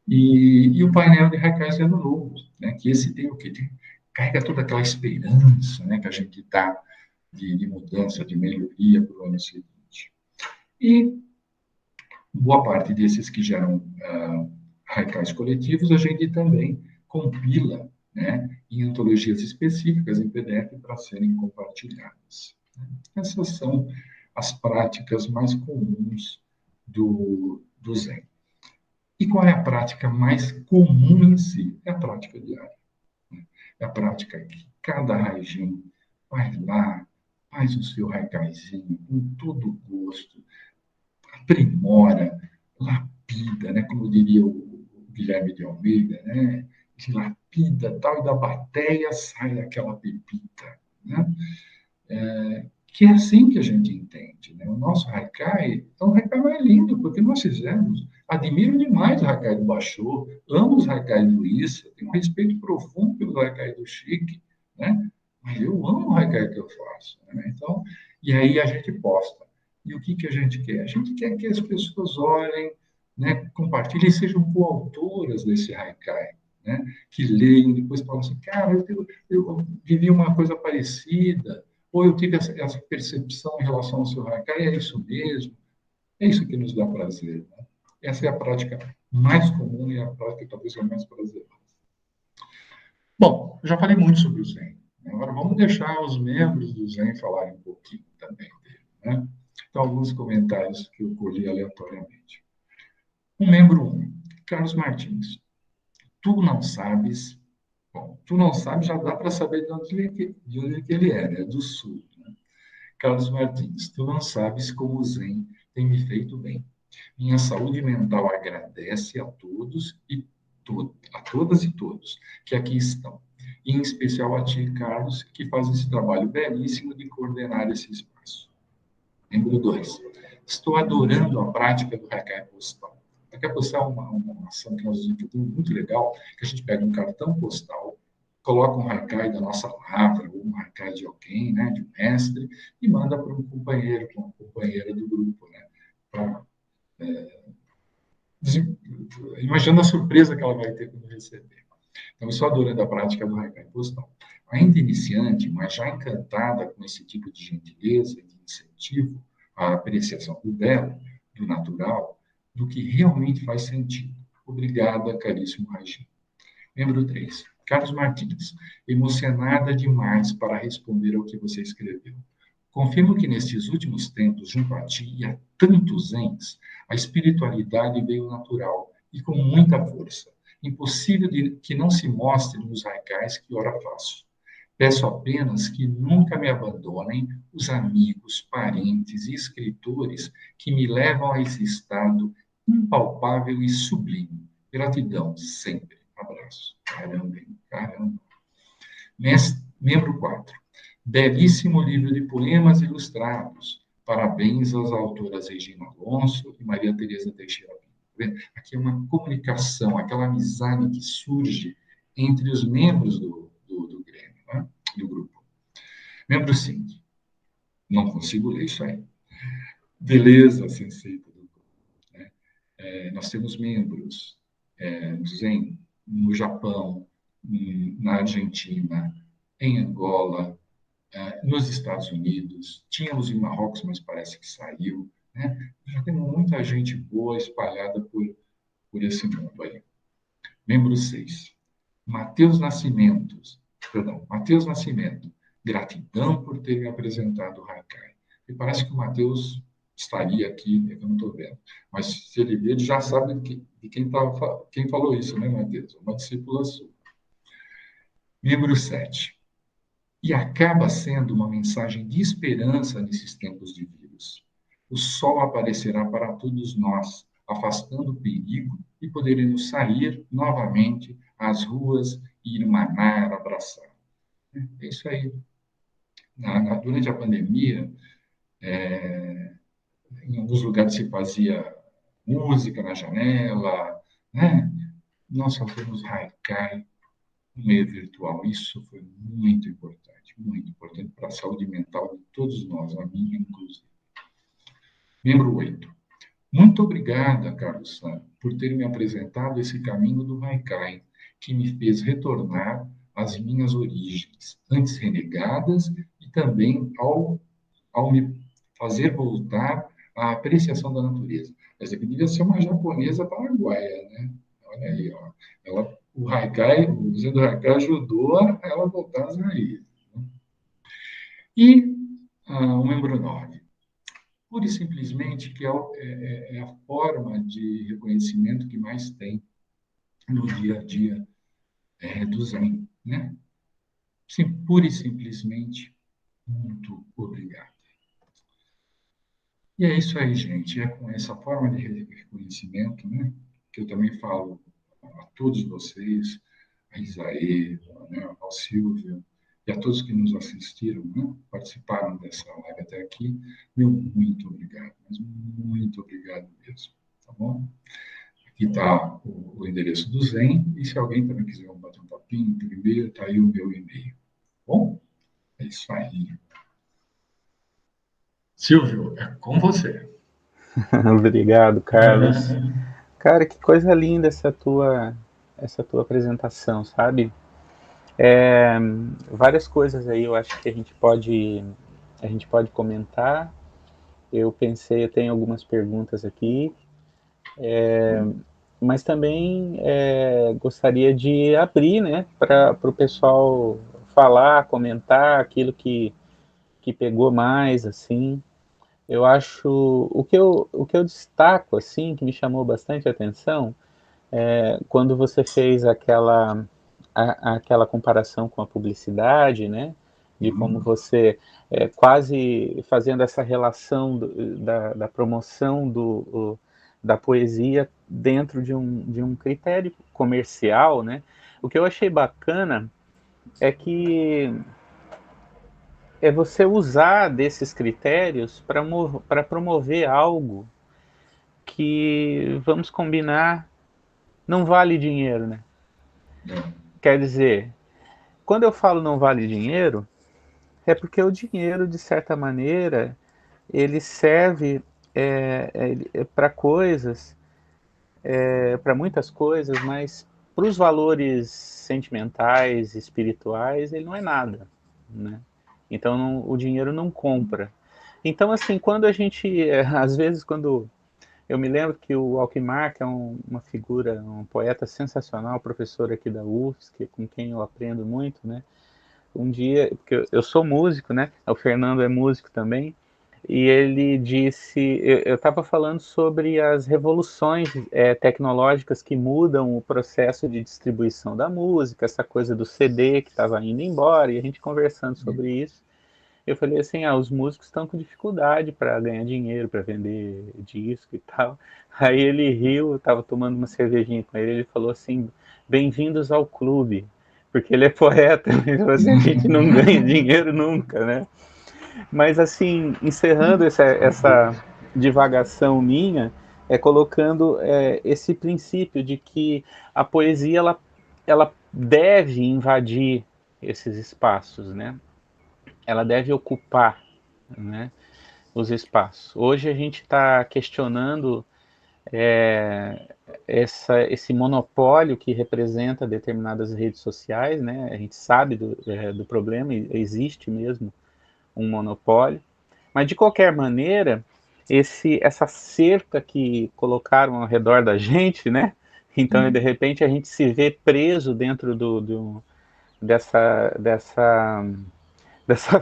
E o painel de haikais de Ano Novo, né? Que esse tem o quê? Carrega toda aquela esperança, né? Que a gente dá de mudança, de melhoria para o ano seguinte. E boa parte desses que geram haikais coletivos, a gente também compila, né? Em antologias específicas, em PDF, para serem compartilhadas. Essas são as práticas mais comuns do Zen. E qual é a prática mais comum em si? É a prática diária. É a prática que cada Raijin vai lá, faz o seu haikaizinho com todo gosto, aprimora, lapida, né? Como diria o Guilherme de Almeida, né? De lapida tal, e da bateia sai aquela pepita, né? Que é assim que a gente entende, né? O nosso Haikai é um Haikai mais lindo, porque nós fizemos. Admiro demais o Haikai do Basho, amo os Haikais do Issa, tenho um respeito profundo pelo Haikai do Chique, né? Mas eu amo o Haikai que eu faço, né? Então, e aí a gente posta. E o que que a gente quer? A gente quer que as pessoas olhem, né, compartilhem e sejam coautoras desse Haikai, né? Que leiam, depois falam assim, cara, eu vivi uma coisa parecida, ou eu tive essa percepção em relação ao seu Haikai, é isso mesmo? É isso que nos dá prazer, né? Essa é a prática mais comum e a prática talvez a mais prazerosa. Bom, já falei muito sobre o Zen. Agora vamos deixar os membros do Zen falarem um pouquinho também dele, né? Então, alguns comentários que eu colhi aleatoriamente. O membro 1, Carlos Martins. Tu não sabes. Bom, tu não sabes, já dá para saber de onde que ele é, né? Do Sul. Né? Carlos Martins, tu não sabes como o Zen tem me feito bem. Minha saúde mental agradece a todos e a todas e todos que aqui estão. E em especial a ti, Carlos, que faz esse trabalho belíssimo de coordenar esse espaço. Número 2. Estou adorando a prática do Haikai Postal. O Haikai Postal é uma ação que nós desenvolvemos muito legal, que a gente pega um cartão postal, coloca um Haikai da nossa lavra, ou um Haikai de alguém, né, de um mestre, e manda para um companheiro, para uma companheira do grupo, né, para imaginando a surpresa que ela vai ter quando receber. Então, eu sou adorando a prática do Haikai Postal. Ainda iniciante, mas já encantada com esse tipo de gentileza e de incentivo à apreciação do belo, do natural, do que realmente faz sentido. Obrigada, caríssimo Raji. Membro 3. Carlos Martins, emocionada demais para responder ao que você escreveu. Confirmo que nestes últimos tempos, junto a ti e a tantos ens, a espiritualidade veio natural e com muita força. Impossível que não se mostre nos haikais que ora faço. Peço apenas que nunca me abandonem os amigos, parentes e escritores que me levam a esse estado impalpável e sublime. Gratidão sempre. Abraço. Caramba, hein? Caramba. Membro 4. Belíssimo livro de poemas ilustrados. Parabéns às autoras Regina Alonso e Maria Tereza Teixeira. Aqui é uma comunicação, aquela amizade que surge entre os membros do Grêmio, né? Do grupo. Membro 5. Não consigo ler isso aí. Beleza, sensei do grupo. Né? Nós temos membros no Japão, na Argentina, em Angola, nos Estados Unidos, tínhamos em Marrocos, mas parece que saiu. Né? Já temos muita gente boa espalhada por esse mundo aí. Membro 6. Matheus Nascimento. Gratidão por ter me apresentado o Haikai. E parece que o Matheus estaria aqui, eu não estou vendo. Mas se ele ver, ele já sabe de quem falou isso, né, Matheus? Uma discípula sua. Membro 7. E acaba sendo uma mensagem de esperança nesses tempos de vírus. O sol aparecerá para todos nós, afastando o perigo e poderemos sair novamente às ruas e irmanar, abraçar. É isso aí. Durante a pandemia, em alguns lugares se fazia música na janela, né? Nós só temos Haikai no meio virtual. Isso foi muito importante para a saúde mental de todos nós, a minha inclusive. Membro 8. Muito obrigada, Carlos San, por ter me apresentado esse caminho do Haikai, que me fez retornar às minhas origens, antes renegadas, e também ao me fazer voltar à apreciação da natureza. Essa aqui devia ser uma japonesa paraguaia, né? Olha aí, ó. O Haikai, o Museu do Haikai ajudou a ela voltar às raízes. Né? E o membro 9. pura e simplesmente que é a forma de reconhecimento que mais tem no dia a dia do Zen, né? Sim, pura e simplesmente, muito obrigado. E é isso aí, gente. É com essa forma de reconhecimento, né, que eu também falo a todos vocês, a Isaê, né, ao Silvio, e a todos que nos assistiram, né, participaram dessa live até aqui, meu muito obrigado, mas muito obrigado mesmo, tá bom? Aqui está o endereço do Zen, e se alguém também quiser bater um papinho pelo e-mail, está aí o meu e-mail. Bom, é isso aí. Silvio, é com você. Obrigado, Carlos. Cara, que coisa linda essa tua apresentação, sabe? Várias coisas aí eu acho que a gente pode comentar. Eu tenho algumas perguntas aqui, mas também gostaria de abrir, né, para o pessoal falar, comentar aquilo que pegou mais, assim. Eu acho o que eu destaco, assim, que me chamou bastante atenção, quando você fez aquela comparação com a publicidade, né? De como Uhum. você quase fazendo essa relação da promoção da poesia dentro de um critério comercial, né? O que eu achei bacana é que você usar desses critérios para promover algo que, vamos combinar, não vale dinheiro, né? Quer dizer, quando eu falo não vale dinheiro, é porque o dinheiro, de certa maneira, ele serve para coisas, para muitas coisas, mas para os valores sentimentais, espirituais, ele não é nada, né? Então o dinheiro não compra. Então, assim, quando a gente, às vezes, quando eu me lembro que o Alckmin, que é uma figura, um poeta sensacional, professor aqui da UFSC, com quem eu aprendo muito, né? Um dia, porque eu sou músico, né? O Fernando é músico também, e ele disse, eu estava falando sobre as revoluções tecnológicas que mudam o processo de distribuição da música, essa coisa do CD que estava indo embora, e a gente conversando sobre isso. Eu falei assim, os músicos estão com dificuldade para ganhar dinheiro, para vender disco e tal. Aí ele riu, eu estava tomando uma cervejinha com ele falou assim, bem-vindos ao clube, porque ele é poeta, ele falou assim, a gente não ganha dinheiro nunca, né? Mas assim, encerrando essa divagação minha, colocando esse princípio de que a poesia ela deve invadir esses espaços, né? Ela deve ocupar, né, os espaços. Hoje a gente está questionando esse monopólio que representa determinadas redes sociais, né? A gente sabe do problema, existe mesmo um monopólio, mas de qualquer maneira, essa cerca que colocaram ao redor da gente, né? Então, de repente, a gente se vê preso dentro dessa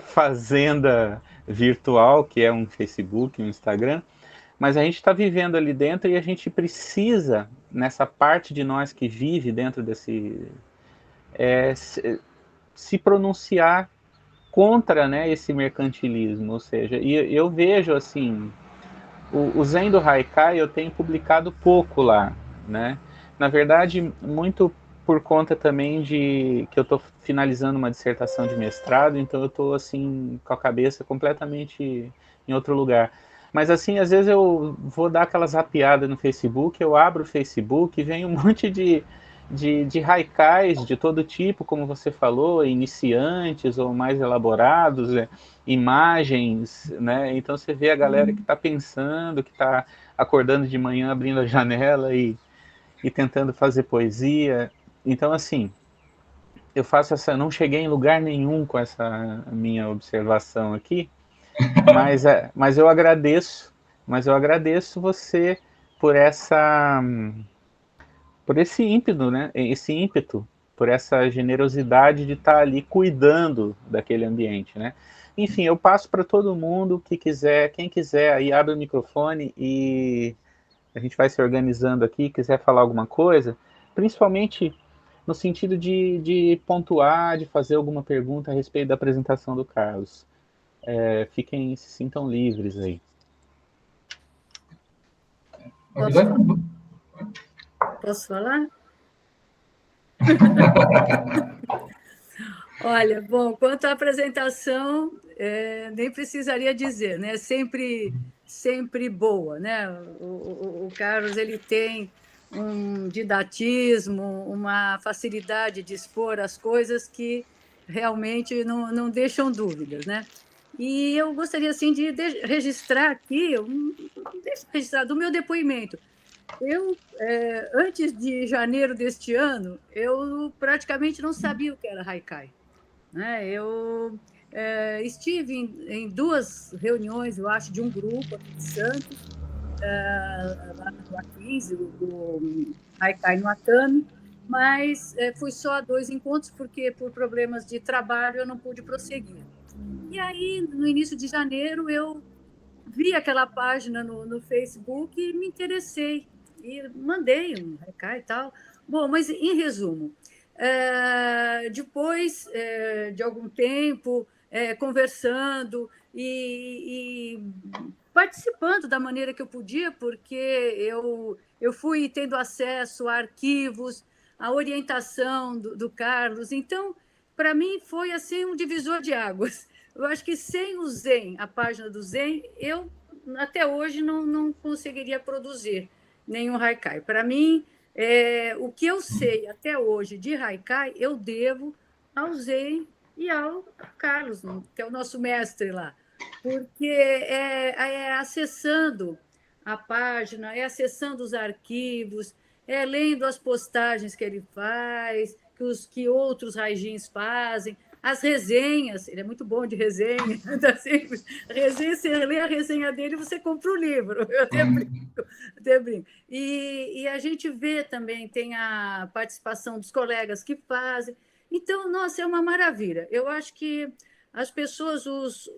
fazenda virtual que é um Facebook, um Instagram, mas a gente está vivendo ali dentro e a gente precisa, nessa parte de nós que vive dentro se pronunciar contra, né, esse mercantilismo, ou seja, e eu vejo assim, o Zen do Haikai eu tenho publicado pouco lá, né? Na verdade, muito por conta também de que eu estou finalizando uma dissertação de mestrado, então eu estou assim com a cabeça completamente em outro lugar. Mas assim, às vezes eu vou dar aquela zapiada no Facebook, eu abro o Facebook e vem um monte de haikais de todo tipo, como você falou, iniciantes ou mais elaborados, imagens, né? Então você vê a galera que está pensando, que está acordando de manhã, abrindo a janela e tentando fazer poesia. Então, assim, não cheguei em lugar nenhum com essa minha observação aqui, mas eu agradeço você por esse ímpeto, né? Esse ímpeto por essa generosidade de estar ali cuidando daquele ambiente, né? Enfim, eu passo para todo mundo que quiser, quem quiser, aí abre o microfone e a gente vai se organizando aqui, quiser falar alguma coisa, principalmente no sentido de pontuar, de fazer alguma pergunta a respeito da apresentação do Carlos. Fiquem, se sintam livres aí. Na verdade, Posso falar? Olha, bom, quanto à apresentação, nem precisaria dizer, né? Sempre boa, né? O Carlos ele tem um didatismo, uma facilidade de expor as coisas que realmente não deixam dúvidas, né? E eu gostaria assim de registrar aqui, deixa registrado o meu depoimento. Eu, antes de janeiro deste ano, eu praticamente não sabia o que era Haikai, né? Eu estive em duas reuniões, eu acho, de um grupo aqui de Santos, lá na Rua 15, do Haikai no Atami, mas fui só a dois encontros, porque por problemas de trabalho eu não pude prosseguir. E aí, no início de janeiro, eu vi aquela página no Facebook e me interessei. E mandei um recado e tal. Bom, mas em resumo, depois de algum tempo conversando e participando da maneira que eu podia, porque eu fui tendo acesso a arquivos, a orientação do Carlos. Então, para mim, foi assim um divisor de águas. Eu acho que sem o Zen, a página do Zen, eu até hoje não conseguiria produzir nenhum haikai. Para mim, o que eu sei até hoje de haikai, eu devo ao Zen e ao Carlos, que é o nosso mestre lá. Porque é acessando a página, é acessando os arquivos, é lendo as postagens que ele faz, que outros raijins fazem, as resenhas, ele é muito bom de resenha, tá sempre, resenha, você lê a resenha dele, você compra o livro, eu até brinco. Até brinco. E a gente vê também, tem a participação dos colegas que fazem, então, nossa, é uma maravilha. Eu acho que as pessoas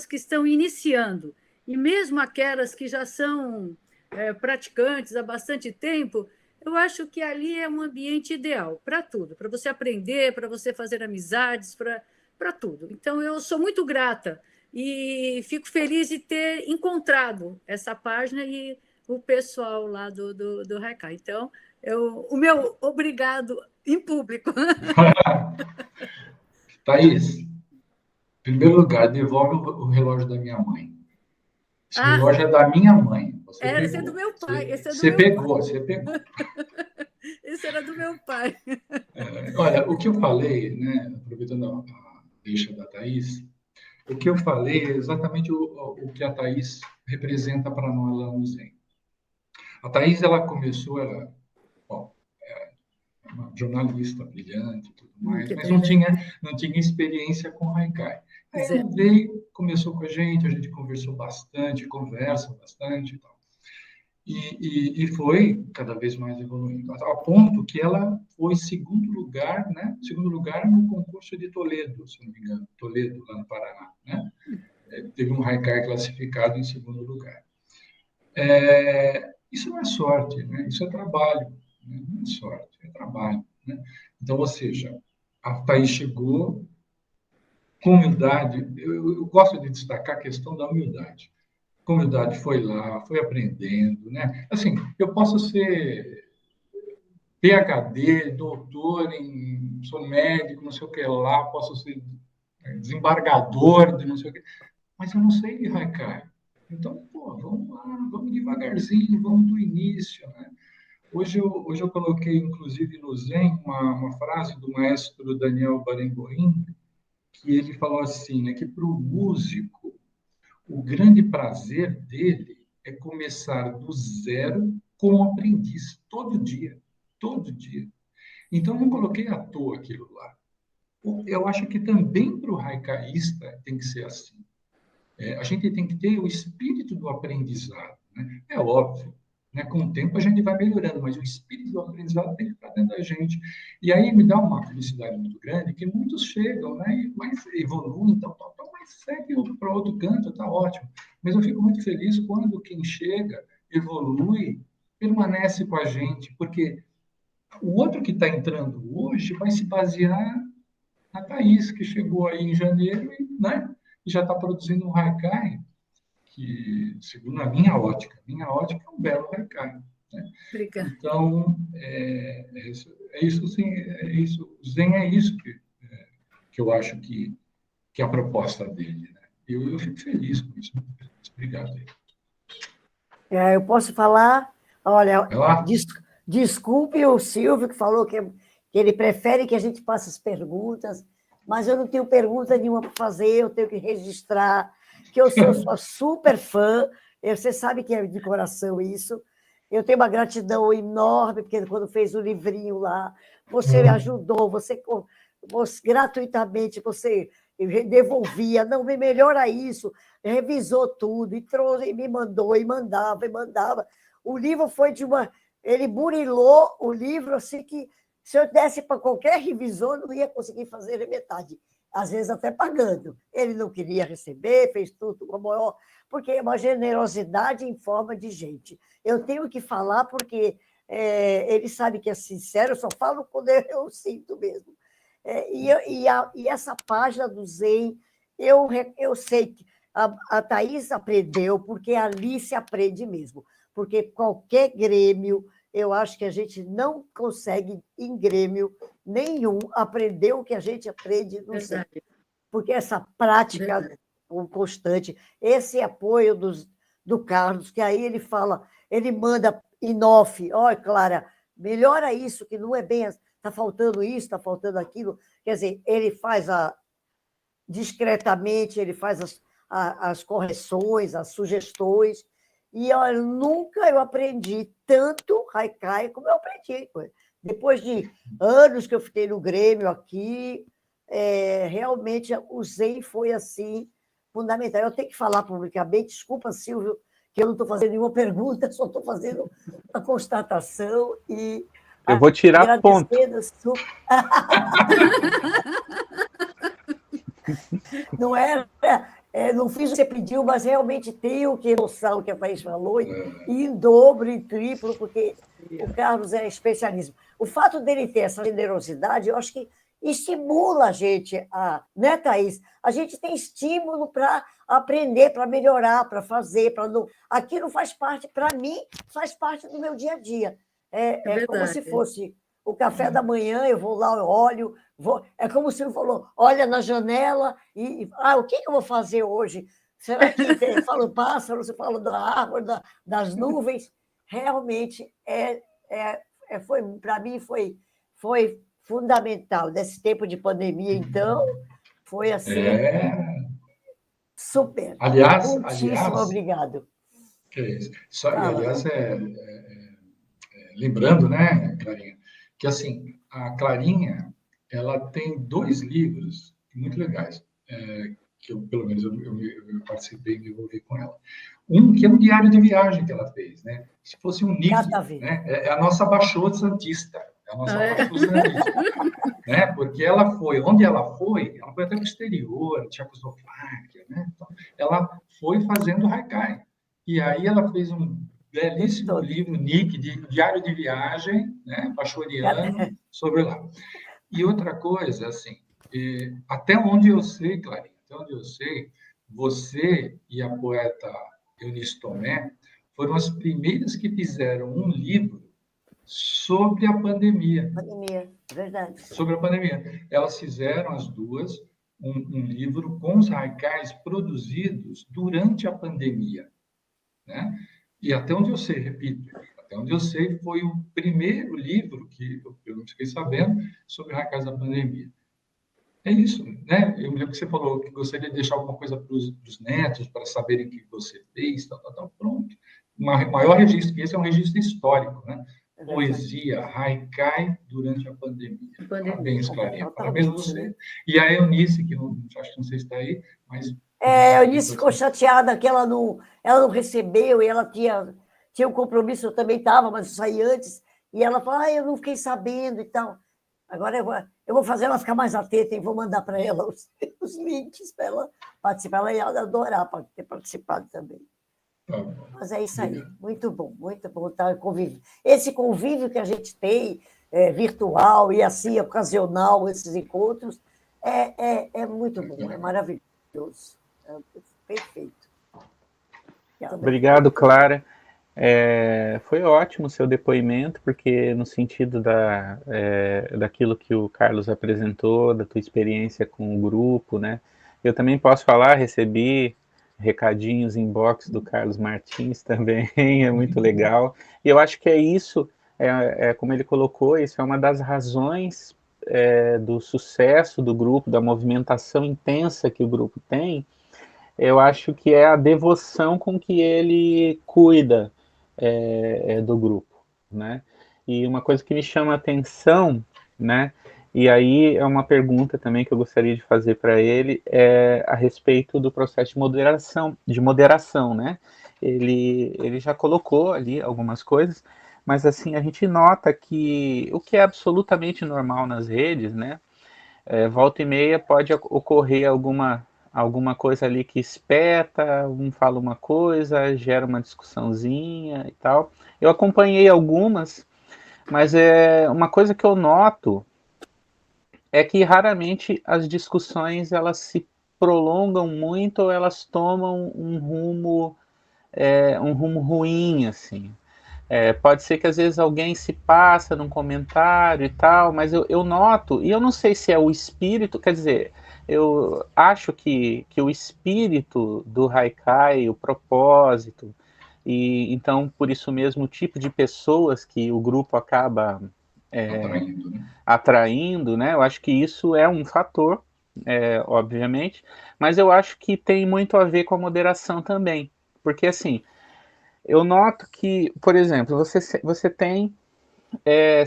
que estão iniciando, e mesmo aquelas que já são praticantes há bastante tempo, eu acho que ali é um ambiente ideal para tudo, para você aprender, para você fazer amizades, para tudo. Então, eu sou muito grata e fico feliz de ter encontrado essa página e o pessoal lá do Haikai. Então, o meu obrigado em público. Thaís, em primeiro lugar, devolve o relógio da minha mãe. Esse relógio é da minha mãe. Você pegou. Esse é do meu pai. Você pegou, você pegou. Esse era do meu pai. Olha, o que eu falei, né, aproveitando a deixa da Thaís, o que eu falei é exatamente o que a Thaís representa para nós lá no Zen. A Thaís, ela começou, bom, uma jornalista brilhante e tudo mais, mas não tinha experiência com Haikai. Aí ela veio, começou com a gente conversou bastante, conversa bastante e tal. E foi cada vez mais evoluindo, a ponto que ela foi segundo lugar, né? Segundo lugar no concurso de Toledo, se não me engano, Toledo, lá no Paraná, né? Teve um Haikai classificado em segundo lugar. Isso não é sorte, né? Isso é trabalho, né? Não é sorte, é trabalho, né? Então, ou seja, a Thaís chegou com humildade. Eu gosto de destacar a questão da humildade. Com humildade foi lá, foi aprendendo, né? Assim, eu posso ser PhD, doutor sou médico, não sei o que lá, posso ser desembargador de não sei o que, mas eu não sei de Haikai. Então, pô, vamos lá, vamos devagarzinho, vamos do início, né? Hoje eu coloquei, inclusive, no Zen, uma frase do maestro Daniel Barenboim, que ele falou assim, né, que para o músico, o grande prazer dele é começar do zero com o aprendiz, todo dia, todo dia. Então, não coloquei à toa aquilo lá. Eu acho que também para o haikaísta tem que ser assim. A gente tem que ter o espírito do aprendizado, né? É óbvio, né? Com o tempo a gente vai melhorando, mas o espírito do aprendizado tem que estar dentro da gente. E aí me dá uma felicidade muito grande que muitos chegam, né? E mais evoluem, mas segue para outro canto, está ótimo. Mas eu fico muito feliz quando quem chega, evolui, permanece com a gente, porque o outro que está entrando hoje vai se basear na Thaís, que chegou aí em janeiro e, né, e já está produzindo um haikai que, segundo a minha ótica é um belo haikai. Né? Obrigada. Então, é isso, sim, é isso. O Zen é isso que eu acho que é a proposta dele. Né? Eu fico feliz com isso. Obrigado. Eu posso falar? Olha, Vai lá. desculpe o Silvio, que falou que ele prefere que a gente faça as perguntas, mas eu não tenho pergunta nenhuma para fazer, eu tenho que registrar que eu sou sua super fã, você sabe que é de coração isso. Eu tenho uma gratidão enorme, porque quando fez o livrinho lá, você me ajudou, você gratuitamente, você devolvia, não, me melhora isso, revisou tudo, e trouxe, e me mandou, e mandava. O livro foi de uma... Ele burilou o livro, assim que se eu desse para qualquer revisor, não ia conseguir fazer metade, às vezes até pagando. Ele não queria receber, fez tudo com a maior... Porque é uma generosidade em forma de gente. Eu tenho que falar porque ele sabe que é sincero, eu só falo quando eu sinto mesmo. E essa página do Zen, eu sei que a Thaís aprendeu, porque ali se aprende mesmo. Porque qualquer grêmio, eu acho que a gente não consegue, em grêmio nenhum, aprender o que a gente aprende no Zen. Porque essa prática constante, esse apoio do Carlos, que aí ele fala, ele manda em off, olha, Clara, melhora isso, que não é bem... Está faltando isso, está faltando aquilo. Quer dizer, ele faz discretamente, ele faz as correções, as sugestões. E olha, nunca eu aprendi tanto haikai como eu aprendi. Depois de anos que eu fiquei no Grêmio aqui, realmente o Zen foi assim fundamental. Eu tenho que falar publicamente, desculpa, Silvio, que eu não estou fazendo nenhuma pergunta, só estou fazendo uma constatação e... Eu vou tirar ponto. Não não fiz o que você pediu, mas realmente tenho que noção que a Thaís falou, e em dobro, em triplo, porque o Carlos é especialista. O fato dele ter essa generosidade, eu acho que estimula a gente, né, Thaís? A gente tem estímulo para aprender, para melhorar, para fazer, para não... Aquilo faz parte, para mim, faz parte do meu dia a dia. É como se fosse o café da manhã, eu vou lá, eu olho, é como se ele falou, olha na janela e o que eu vou fazer hoje? Será que fala do pássaro, você fala da árvore, das nuvens? Realmente, para mim, foi fundamental. Nesse tempo de pandemia, então, foi assim, super. Aliás, muitíssimo obrigado. Que é isso. Aliás, lembrando, né, Clarinha, que assim, a Clarinha, ela tem 2 livros muito legais, que eu, pelo menos, eu participei e me envolvi com ela. Um que é um diário de viagem que ela fez, né? Se fosse um Nick, né? É a nossa Baixô Santista, Baixô Santista, né? Porque ela foi até para o exterior, Tchecoslováquia, né? Então, ela foi fazendo haikai. E aí ela fez um belíssimo livro, Nick, de diário de viagem, né, baixoriano, sobre lá. E outra coisa, assim, até onde eu sei, Clarinha, até onde eu sei, você e a poeta Eunice Tomé foram as primeiras que fizeram um livro sobre a pandemia. Verdade. Sobre a pandemia. Elas fizeram, as duas, um livro com os haikais produzidos durante a pandemia, né? E até onde eu sei, repito, até onde eu sei, foi o primeiro livro que eu não fiquei sabendo sobre haikais da pandemia. É isso, né? Eu me lembro que você falou que gostaria de deixar alguma coisa para os netos, para saberem o que você fez, pronto. O maior registro, que esse é um registro histórico, né? Poesia, haikai durante a pandemia. Parabéns, Clarinha. Parabéns a você. E a Eunice, que acho que não sei se está aí, mas... A Eunice ficou chateada que ela não recebeu e ela tinha tinha um compromisso, eu também estava, mas eu saí antes, e ela falou, eu não fiquei sabendo e tal. Agora eu vou fazer ela ficar mais atenta e vou mandar para ela os links para ela participar. Ela ia adorar ter participado também. Mas é isso aí, muito bom estar convívio. Esse convívio que a gente tem, virtual e assim, ocasional, esses encontros, é muito bom, é maravilhoso, é perfeito. Obrigado, Clara. Foi ótimo o seu depoimento, porque no sentido daquilo que o Carlos apresentou, da tua experiência com o grupo, né? Eu também posso falar, recebi recadinhos inbox do Carlos Martins também, é muito legal. E eu acho que é isso, como ele colocou, isso é uma das razões do sucesso do grupo, da movimentação intensa que o grupo tem. Eu acho que é a devoção com que ele cuida do grupo, né? E uma coisa que me chama a atenção, né? E aí é uma pergunta também que eu gostaria de fazer para ele, a respeito do processo de moderação, né? Ele já colocou ali algumas coisas, mas assim, a gente nota que o que é absolutamente normal nas redes, né? Volta e meia pode ocorrer alguma coisa ali que espeta, um fala uma coisa, gera uma discussãozinha e tal. Eu acompanhei algumas, mas uma coisa que eu noto é que raramente as discussões elas se prolongam muito ou elas tomam um rumo ruim, assim. Pode ser que às vezes alguém se passa num comentário e tal, mas eu noto, e eu não sei se é o espírito, quer dizer, eu acho que o espírito do Haikai, o propósito, e então por isso mesmo o tipo de pessoas que o grupo acaba atraindo, né? Eu acho que isso é um fator, obviamente, mas eu acho que tem muito a ver com a moderação também, porque assim, eu noto que, por exemplo, você tem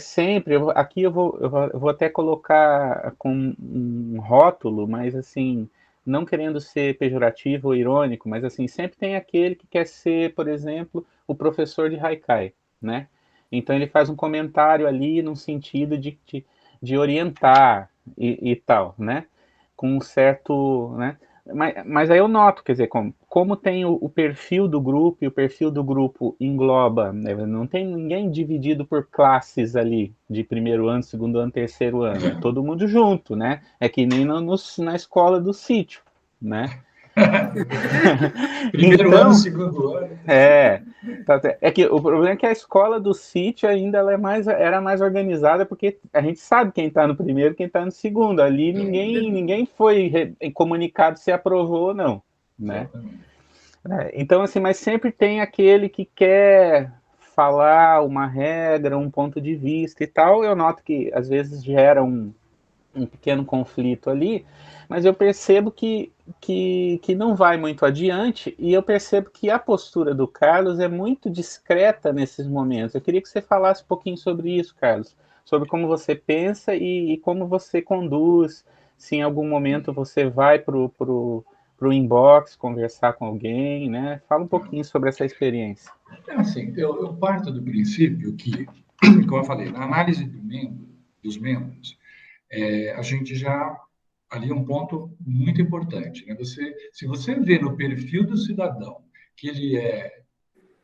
sempre, aqui eu vou até colocar com um rótulo, mas assim, não querendo ser pejorativo ou irônico, mas assim, sempre tem aquele que quer ser, por exemplo, o professor de Haikai, né? Então ele faz um comentário ali no sentido de orientar e tal, né? Com um certo, né? Mas aí eu noto, quer dizer, como tem o perfil do grupo, e o perfil do grupo engloba, né, não tem ninguém dividido por classes ali, de primeiro ano, segundo ano, terceiro ano, é todo mundo junto, né? É que nem na escola do sítio, né? Primeiro Então, ano, segundo ano. é que o problema é que a escola do sítio ainda era mais organizada, porque a gente sabe quem está no primeiro, quem está no segundo. Ali ninguém foi comunicado se aprovou ou não, né? Então, assim, mas sempre tem aquele que quer falar uma regra, um ponto de vista e tal. Eu noto que às vezes gera um pequeno conflito ali, mas eu percebo que não vai muito adiante, e eu percebo que a postura do Carlos é muito discreta nesses momentos. Eu queria que você falasse um pouquinho sobre isso, Carlos, sobre como você pensa e como você conduz, se em algum momento você vai pro inbox conversar com alguém, né? Fala um pouquinho sobre essa experiência. Assim, eu parto do princípio que, como eu falei, na análise dos membros, a gente já ali é um ponto muito importante, né? Se você vê no perfil do cidadão que ele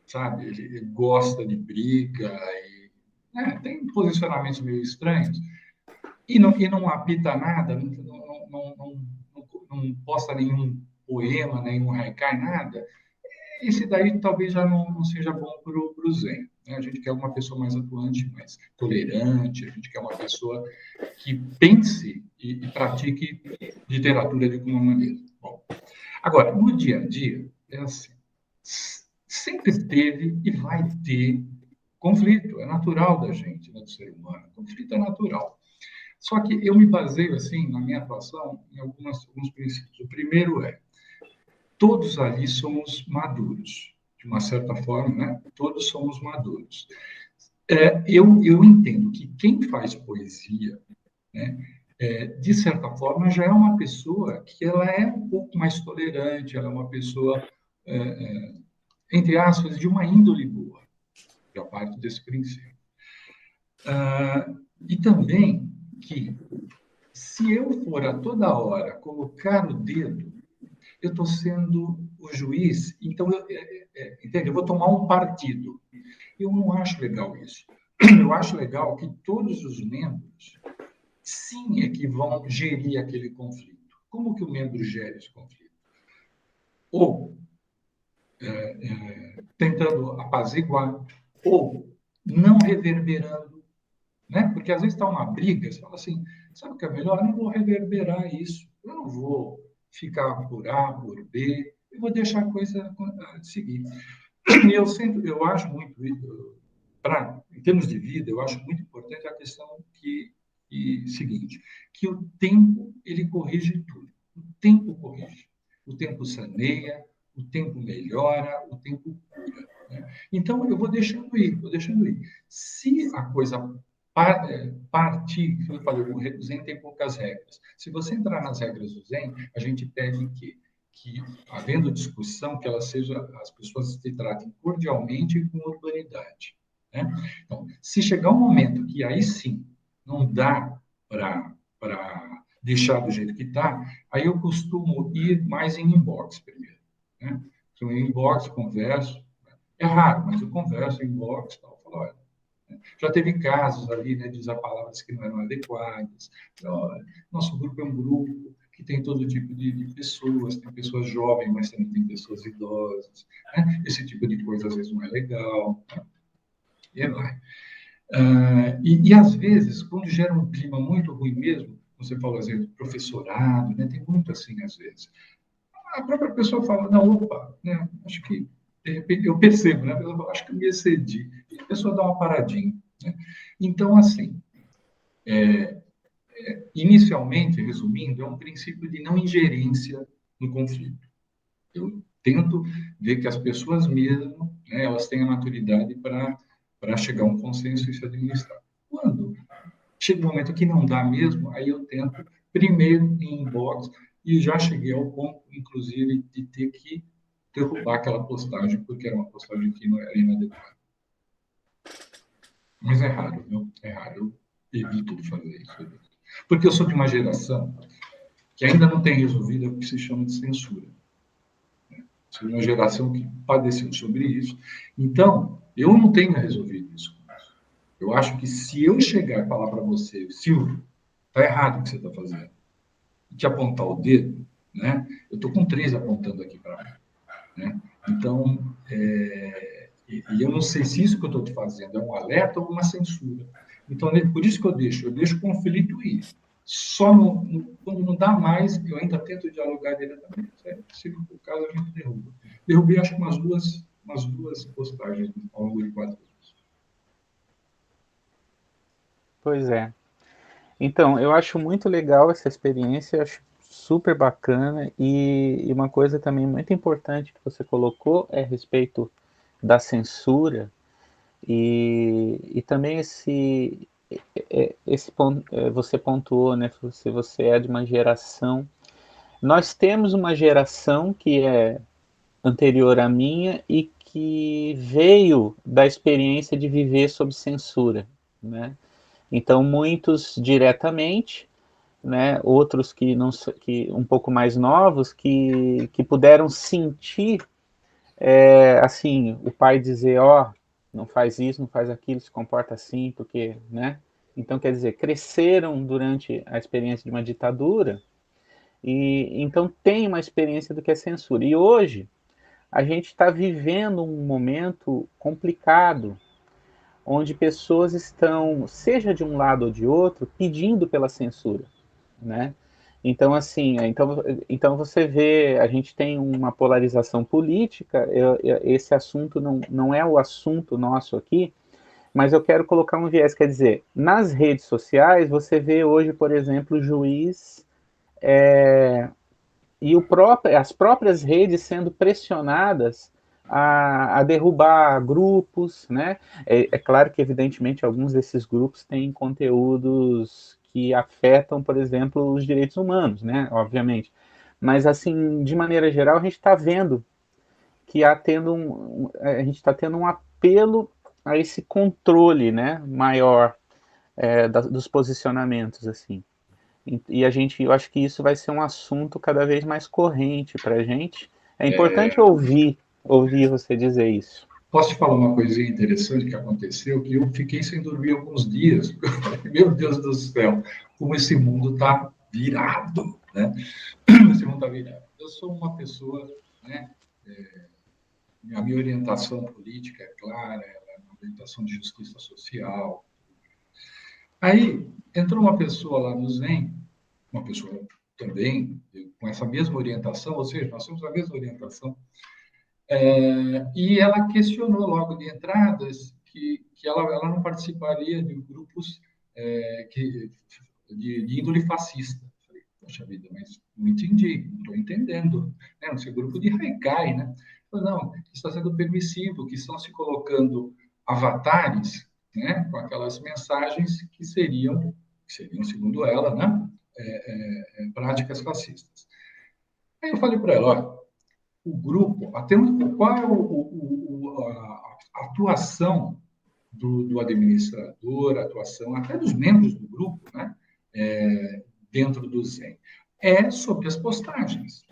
sabe, ele gosta de briga e tem posicionamentos meio estranhos e não apita nada, não posta nenhum poema, nenhum haikai, nada, esse daí talvez já não seja bom para o Zen. Né? A gente quer uma pessoa mais atuante, mais tolerante, a gente quer uma pessoa que pense e pratique literatura de alguma maneira. Bom, agora, no dia a dia, é assim, sempre teve e vai ter conflito, é natural da gente, né, do ser humano, conflito é natural. Só que eu me baseio, assim, na minha atuação, em alguns princípios. O primeiro todos ali somos maduros, de uma certa forma, né? Todos somos maduros. Eu entendo que quem faz poesia, né, de certa forma, já é uma pessoa que ela é um pouco mais tolerante, ela é uma pessoa, entre aspas, de uma índole boa. Já parto desse princípio. E também que, se eu for a toda hora colocar o dedo, eu estou sendo o juiz, então, entende? Eu vou tomar um partido. Eu não acho legal isso. Eu acho legal que todos os membros, sim, é que vão gerir aquele conflito. Como que o membro gera esse conflito? Ou tentando apaziguar, ou não reverberando, né? Porque às vezes está uma briga, você fala assim, sabe o que é melhor? Eu não vou reverberar isso, eu não vou ficar por A, por B, eu vou deixar a coisa seguir. E eu acho muito, em termos de vida, eu acho muito importante a questão seguinte, que o tempo, ele corrige tudo. O tempo corrige. O tempo saneia, o tempo melhora, o tempo cura. Né? Então, eu vou deixando ir, vou deixando ir. Se a coisa partir, como eu falei, o Zen tem poucas regras. Se você entrar nas regras do Zen, a gente pede que havendo discussão, que as pessoas se tratem cordialmente e com urbanidade. Né? Então, se chegar um momento que aí sim não dá para deixar do jeito que está, aí eu costumo ir mais em inbox primeiro. Né? Então, em inbox, converso. É raro, mas eu converso em inbox, tal, falo, olha, já teve casos ali, né, de usar palavras que não eram adequadas. Então, nosso grupo é um grupo que tem todo tipo de pessoas, tem pessoas jovens, mas também tem pessoas idosas. Né? Esse tipo de coisa às vezes não é legal. Né? E vai. E às vezes, quando gera um clima muito ruim mesmo, você falou assim, professorado, né? Tem muito assim às vezes. A própria pessoa fala, não, opa, né? Acho que, de repente, eu percebo, né? A pessoa fala, acho que eu me excedi. E a pessoa dá uma paradinha. Né? Então, assim, inicialmente, resumindo, é um princípio de não ingerência no conflito. Eu tento ver que as pessoas mesmo, né, elas têm a maturidade para chegar a um consenso e se administrar. Quando chega um momento que não dá mesmo, aí eu tento primeiro em inbox e já cheguei ao ponto, inclusive, de ter que derrubar aquela postagem, porque era uma postagem que não era inadequada. Mas é raro, viu? É raro. Eu evito de fazer isso. Porque eu sou de uma geração que ainda não tem resolvido o que se chama de censura. Sou de uma geração que padeceu sobre isso. Então, eu não tenho resolvido isso. Eu acho que se eu chegar e falar para você, Silvio, está errado o que você está fazendo, e te apontar o dedo, né? Eu estou com 3 apontando aqui para mim. Né? Então, e eu não sei se isso que eu estou te fazendo é um alerta ou uma censura. Então, por isso que eu deixo o conflito ir. Só quando não dá mais, eu ainda tento dialogar diretamente. Se for o caso, a gente derruba. Derrubei, acho que umas duas postagens ao longo de 4 anos. Pois é. Então, eu acho muito legal essa experiência, acho super bacana, e uma coisa também muito importante que você colocou é a respeito da censura, e também esse ponto, você pontuou, né, se você é de uma geração, nós temos uma geração que é anterior à minha e que veio da experiência de viver sob censura, né? Então, muitos diretamente, né, outros que não que um pouco mais novos que puderam sentir assim o pai dizer, ó, não faz isso, não faz aquilo, se comporta assim, porque, né? Então, quer dizer, cresceram durante a experiência de uma ditadura e então tem uma experiência do que é censura. E hoje a gente está vivendo um momento complicado, onde pessoas estão, seja de um lado ou de outro, pedindo pela censura, né? Então, assim, então você vê, a gente tem uma polarização política, esse assunto não é o assunto nosso aqui, mas eu quero colocar um viés, quer dizer, nas redes sociais você vê hoje, por exemplo, o juiz e as próprias redes sendo pressionadas a derrubar grupos, né? É claro que, evidentemente, alguns desses grupos têm conteúdos que afetam, por exemplo, os direitos humanos, né? Obviamente. Mas, assim, de maneira geral, a gente está vendo que a gente está tendo um apelo a esse controle, né, maior dos posicionamentos, assim. E eu acho que isso vai ser um assunto cada vez mais corrente para a gente. É importante ouvir você dizer isso. Posso te falar uma coisinha interessante que aconteceu, que eu fiquei sem dormir alguns dias. Meu Deus do céu, como esse mundo está virado, né? Esse mundo está virado. Eu sou uma pessoa, né? A minha orientação política é clara, é uma orientação de justiça social. Aí entrou uma pessoa lá no Zen, uma pessoa também com essa mesma orientação, ou seja, nós temos a mesma orientação. E ela questionou logo de entradas que ela não participaria de grupos de índole fascista. Falei, poxa vida, mas não entendi, não estou entendendo. Não sei, grupo de Haikai, né? Falei, não, está sendo permissivo, que estão se colocando avatares, né, com aquelas mensagens que seriam, segundo ela, né, práticas fascistas. Aí eu falei para ela, olha, o grupo, até qual é a atuação do administrador, a atuação até dos membros do grupo, né, dentro do Zen, é sobre as postagens.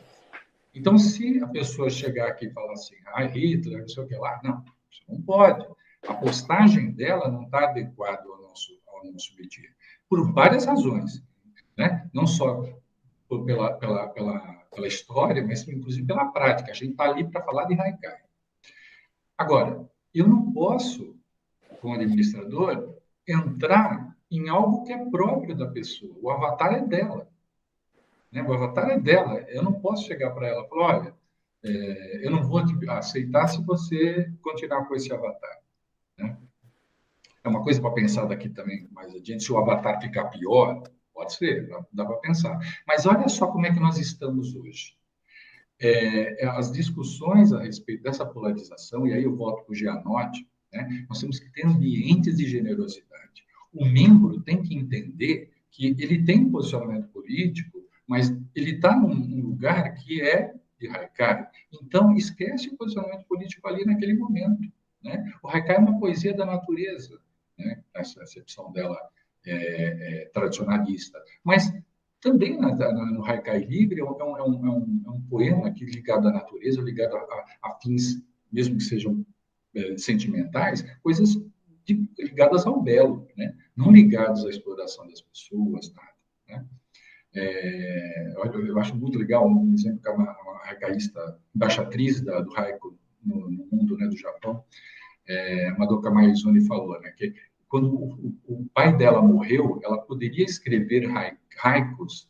Então, se a pessoa chegar aqui e falar assim, Hitler, não sei o que lá, não, isso não pode. A postagem dela não está adequada ao nosso métier, por várias razões, né? Não só pela história, mas inclusive pela prática. A gente está ali para falar de Haikai. Agora, eu não posso, como administrador, entrar em algo que é próprio da pessoa. O avatar é dela. Né? O avatar é dela. Eu não posso chegar para ela e falar, olha, eu não vou te aceitar se você continuar com esse avatar. Né? É uma coisa para pensar daqui também mais adiante. Se o avatar ficar pior, pode ser, dá para pensar. Mas olha só como é que nós estamos hoje. As discussões a respeito dessa polarização, e aí eu volto para o Gianotti, né? Nós temos que ter ambientes de generosidade. O membro tem que entender que ele tem um posicionamento político, mas ele está num lugar que é de Haikai. Então, esquece o posicionamento político ali naquele momento. Né? O Haikai é uma poesia da natureza, né? Essa acepção dela tradicionalista. Mas também no Haikai Livre é um poema que ligado à natureza, ligado a fins, mesmo que sejam sentimentais, coisas ligadas ao belo, né? Não ligadas à exploração das pessoas, nada. Né? Eu acho muito legal um exemplo que é uma haikai-ista, embaixatriz do haiku no mundo, né, do Japão, Madoka Maizune falou, né, que quando o pai dela morreu, ela poderia escrever haikus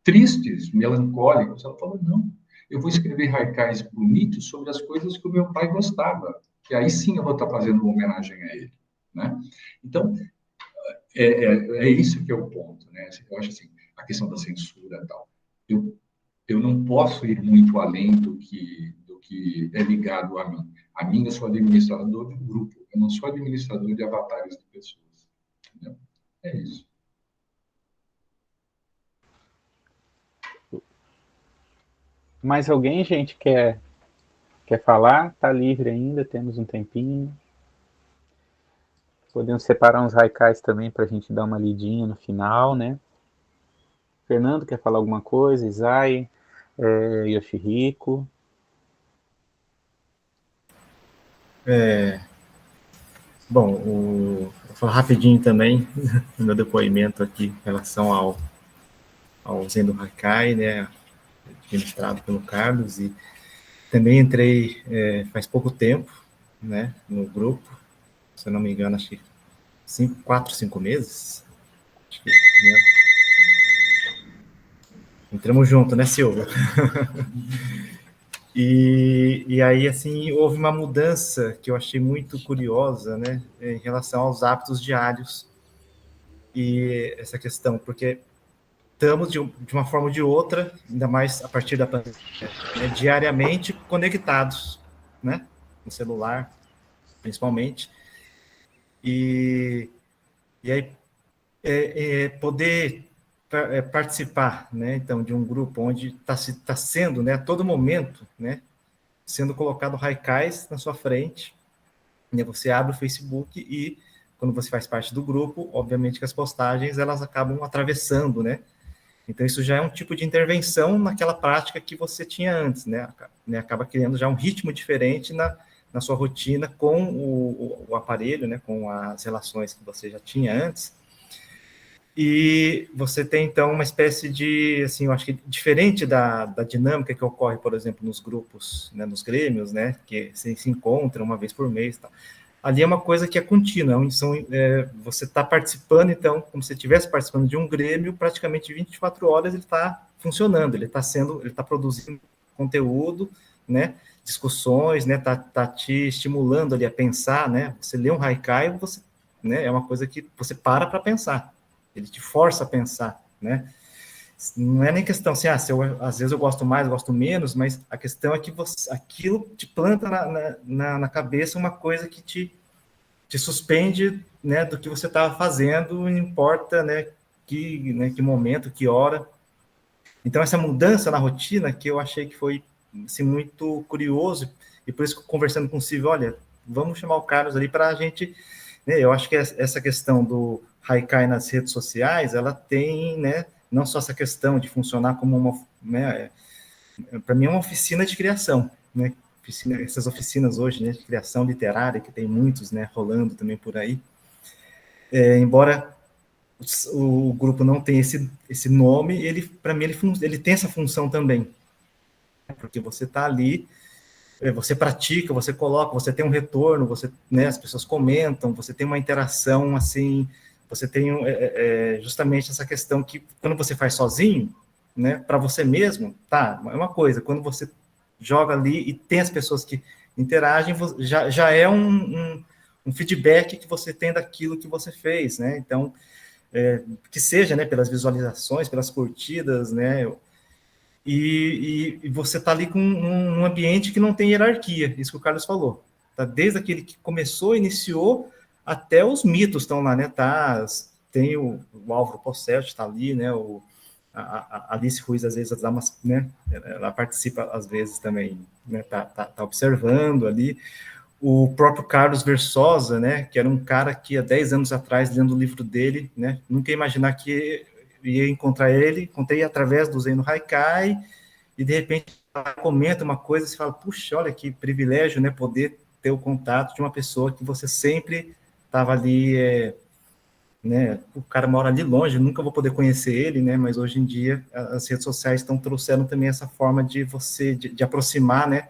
tristes, melancólicos. Ela falou, não, eu vou escrever haikais bonitos sobre as coisas que o meu pai gostava, que aí sim eu vou estar fazendo uma homenagem a ele. Né? Então, é isso que é o ponto. Né? Eu acho assim, a questão da censura e tal. Eu não posso ir muito além do que é ligado a mim. A mim, eu sou administrador de um grupo, eu não sou administrador de avatares de pessoas. Entendeu? É isso. Mais alguém, gente, quer falar? Tá livre ainda, temos um tempinho. Podemos separar uns haikais também para a gente dar uma lidinha no final, né? Fernando, quer falar alguma coisa? Isai, Yoshihiko? Bom, vou falar rapidinho também no meu depoimento aqui em relação ao Zen do Haikai, né, administrado pelo Carlos, e também entrei faz pouco tempo, né, no grupo, se eu não me engano, acho que 4, 5 meses. Acho que, né? Entramos junto, né, Silvia? E aí, assim, houve uma mudança que eu achei muito curiosa, né, em relação aos hábitos diários e essa questão, porque estamos, de uma forma ou de outra, ainda mais a partir da pandemia, né, diariamente conectados, né, no celular, principalmente, e aí poder participar, né, então, de um grupo onde está sendo, né, a todo momento, né, sendo colocado haikais na sua frente, né? Você abre o Facebook e, quando você faz parte do grupo, obviamente que as postagens, elas acabam atravessando, né? Então, isso já é um tipo de intervenção naquela prática que você tinha antes, né? Acaba criando já um ritmo diferente na sua rotina com o aparelho, né? Com as relações que você já tinha antes. E você tem, então, uma espécie de, assim, eu acho que diferente da dinâmica que ocorre, por exemplo, nos grupos, né? Nos grêmios, né? Que se encontram uma vez por mês, tá? Ali é uma coisa que é contínua, você está participando, então, como se estivesse participando de um grêmio, praticamente 24 horas ele está funcionando, ele está produzindo conteúdo, né, discussões, né, tá te estimulando ali a pensar, né, você lê um haikai, você, né, é uma coisa que você para pensar, ele te força a pensar, né, não é nem questão assim, às vezes eu gosto mais, gosto menos, mas a questão é que aquilo te planta na cabeça uma coisa que te suspende, né, do que você estava fazendo, não importa, né, que momento, que hora. Então, essa mudança na rotina que eu achei que foi assim, muito curioso, e por isso, conversando com o Silvio, olha, vamos chamar o Carlos ali para a gente, né, eu acho que essa questão do haikai nas redes sociais, ela tem, né, não só essa questão de funcionar como uma, né, para mim é uma oficina de criação, né, essas oficinas hoje, né, de criação literária, que tem muitos, né, rolando também por aí, embora o grupo não tenha esse nome, ele, para mim, ele tem essa função também, porque você está ali, você pratica, você coloca, você tem um retorno, você, né, as pessoas comentam, você tem uma interação, assim, você tem justamente essa questão que, quando você faz sozinho, né, para você mesmo, tá, é uma coisa, quando você joga ali e tem as pessoas que interagem, já é um feedback que você tem daquilo que você fez, né, então, que seja, né, pelas visualizações, pelas curtidas, né, e você está ali com um ambiente que não tem hierarquia, isso que o Carlos falou, tá, desde aquele que começou, iniciou, até os mitos estão lá, né, tem o Álvaro Posselt está ali, né, a Alice Ruiz, às vezes, dá umas, né, ela participa, às vezes, também, né, tá observando ali, o próprio Carlos Versosa, né, que era um cara que há 10 anos atrás, lendo o livro dele, né, nunca ia imaginar que ia encontrar ele, encontrei através do Zen no Haikai, e de repente comenta uma coisa e você fala, puxa, olha que privilégio, né, poder ter o contato de uma pessoa que você sempre estava ali, né, o cara mora ali longe, nunca vou poder conhecer ele, né, mas hoje em dia as redes sociais trouxeram também essa forma de você, de aproximar, né,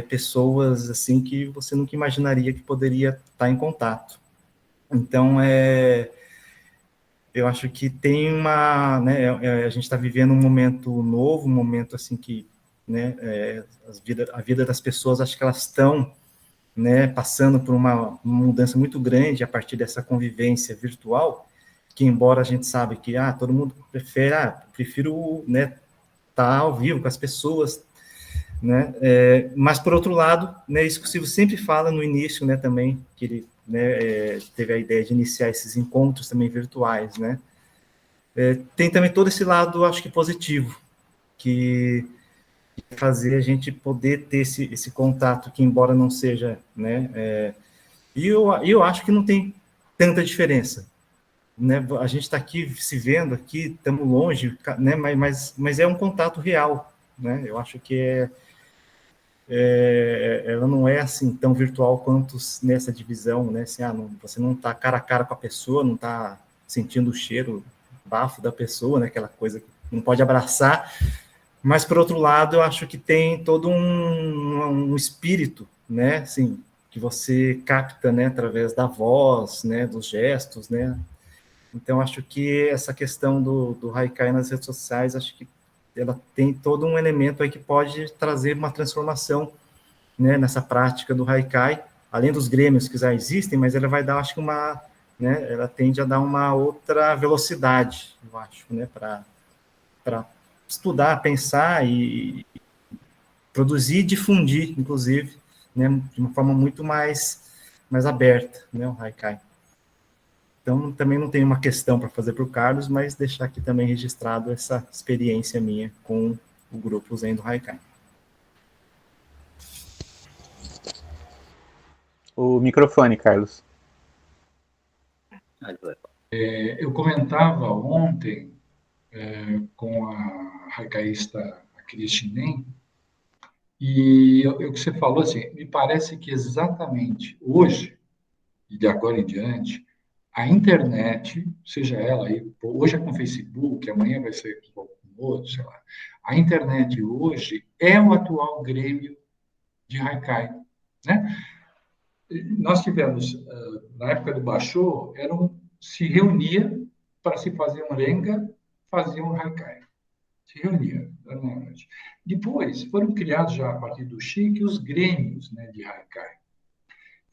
pessoas assim que você nunca imaginaria que poderia estar em contato. Então, eu acho que tem uma, né, a gente está vivendo um momento novo, um momento assim que, né, a vida das pessoas, acho que elas estão, né, passando por uma mudança muito grande a partir dessa convivência virtual, que embora a gente sabe que, todo mundo prefiro, né, estar ao vivo com as pessoas, né, mas por outro lado, né, isso que o Silvio sempre fala no início, né, também, que ele, né, teve a ideia de iniciar esses encontros também virtuais, né, tem também todo esse lado, acho que positivo, que fazer a gente poder ter esse contato, que embora não seja, né, e eu acho que não tem tanta diferença, né, a gente está aqui se vendo aqui, estamos longe, né, mas é um contato real, né, eu acho que ela não é assim tão virtual quanto nessa divisão, né, assim, você não está cara a cara com a pessoa, não está sentindo o cheiro, bafo da pessoa, né, aquela coisa que não pode abraçar, mas, por outro lado, eu acho que tem todo um espírito, né, assim, que você capta, né, através da voz, né, dos gestos, né, então acho que essa questão do haikai nas redes sociais, acho que ela tem todo um elemento aí que pode trazer uma transformação, né, nessa prática do haikai, além dos grêmios que já existem, mas ela vai dar, acho que né, ela tende a dar uma outra velocidade, eu acho, né, para estudar, pensar e produzir e difundir, inclusive, né, de uma forma muito mais aberta, né, o haikai. Então, também não tem uma questão para fazer para o Carlos, mas deixar aqui também registrado essa experiência minha com o grupo Zen do Haikai. o microfone, Carlos. Eu comentava ontem com a haikai,ista a Cristina, e o que você falou, assim, me parece que exatamente hoje, e de agora em diante, a internet, seja ela aí, hoje é com o Facebook, amanhã vai ser com outro, sei lá, a internet hoje é o atual grêmio de haikai, né? Nós tivemos, na época do Basho, se reunia para se fazer um renga, fazia um haikai. Se reunia, era uma noite. Depois, foram criados já a partir do Chique os grêmios, né, de haikai.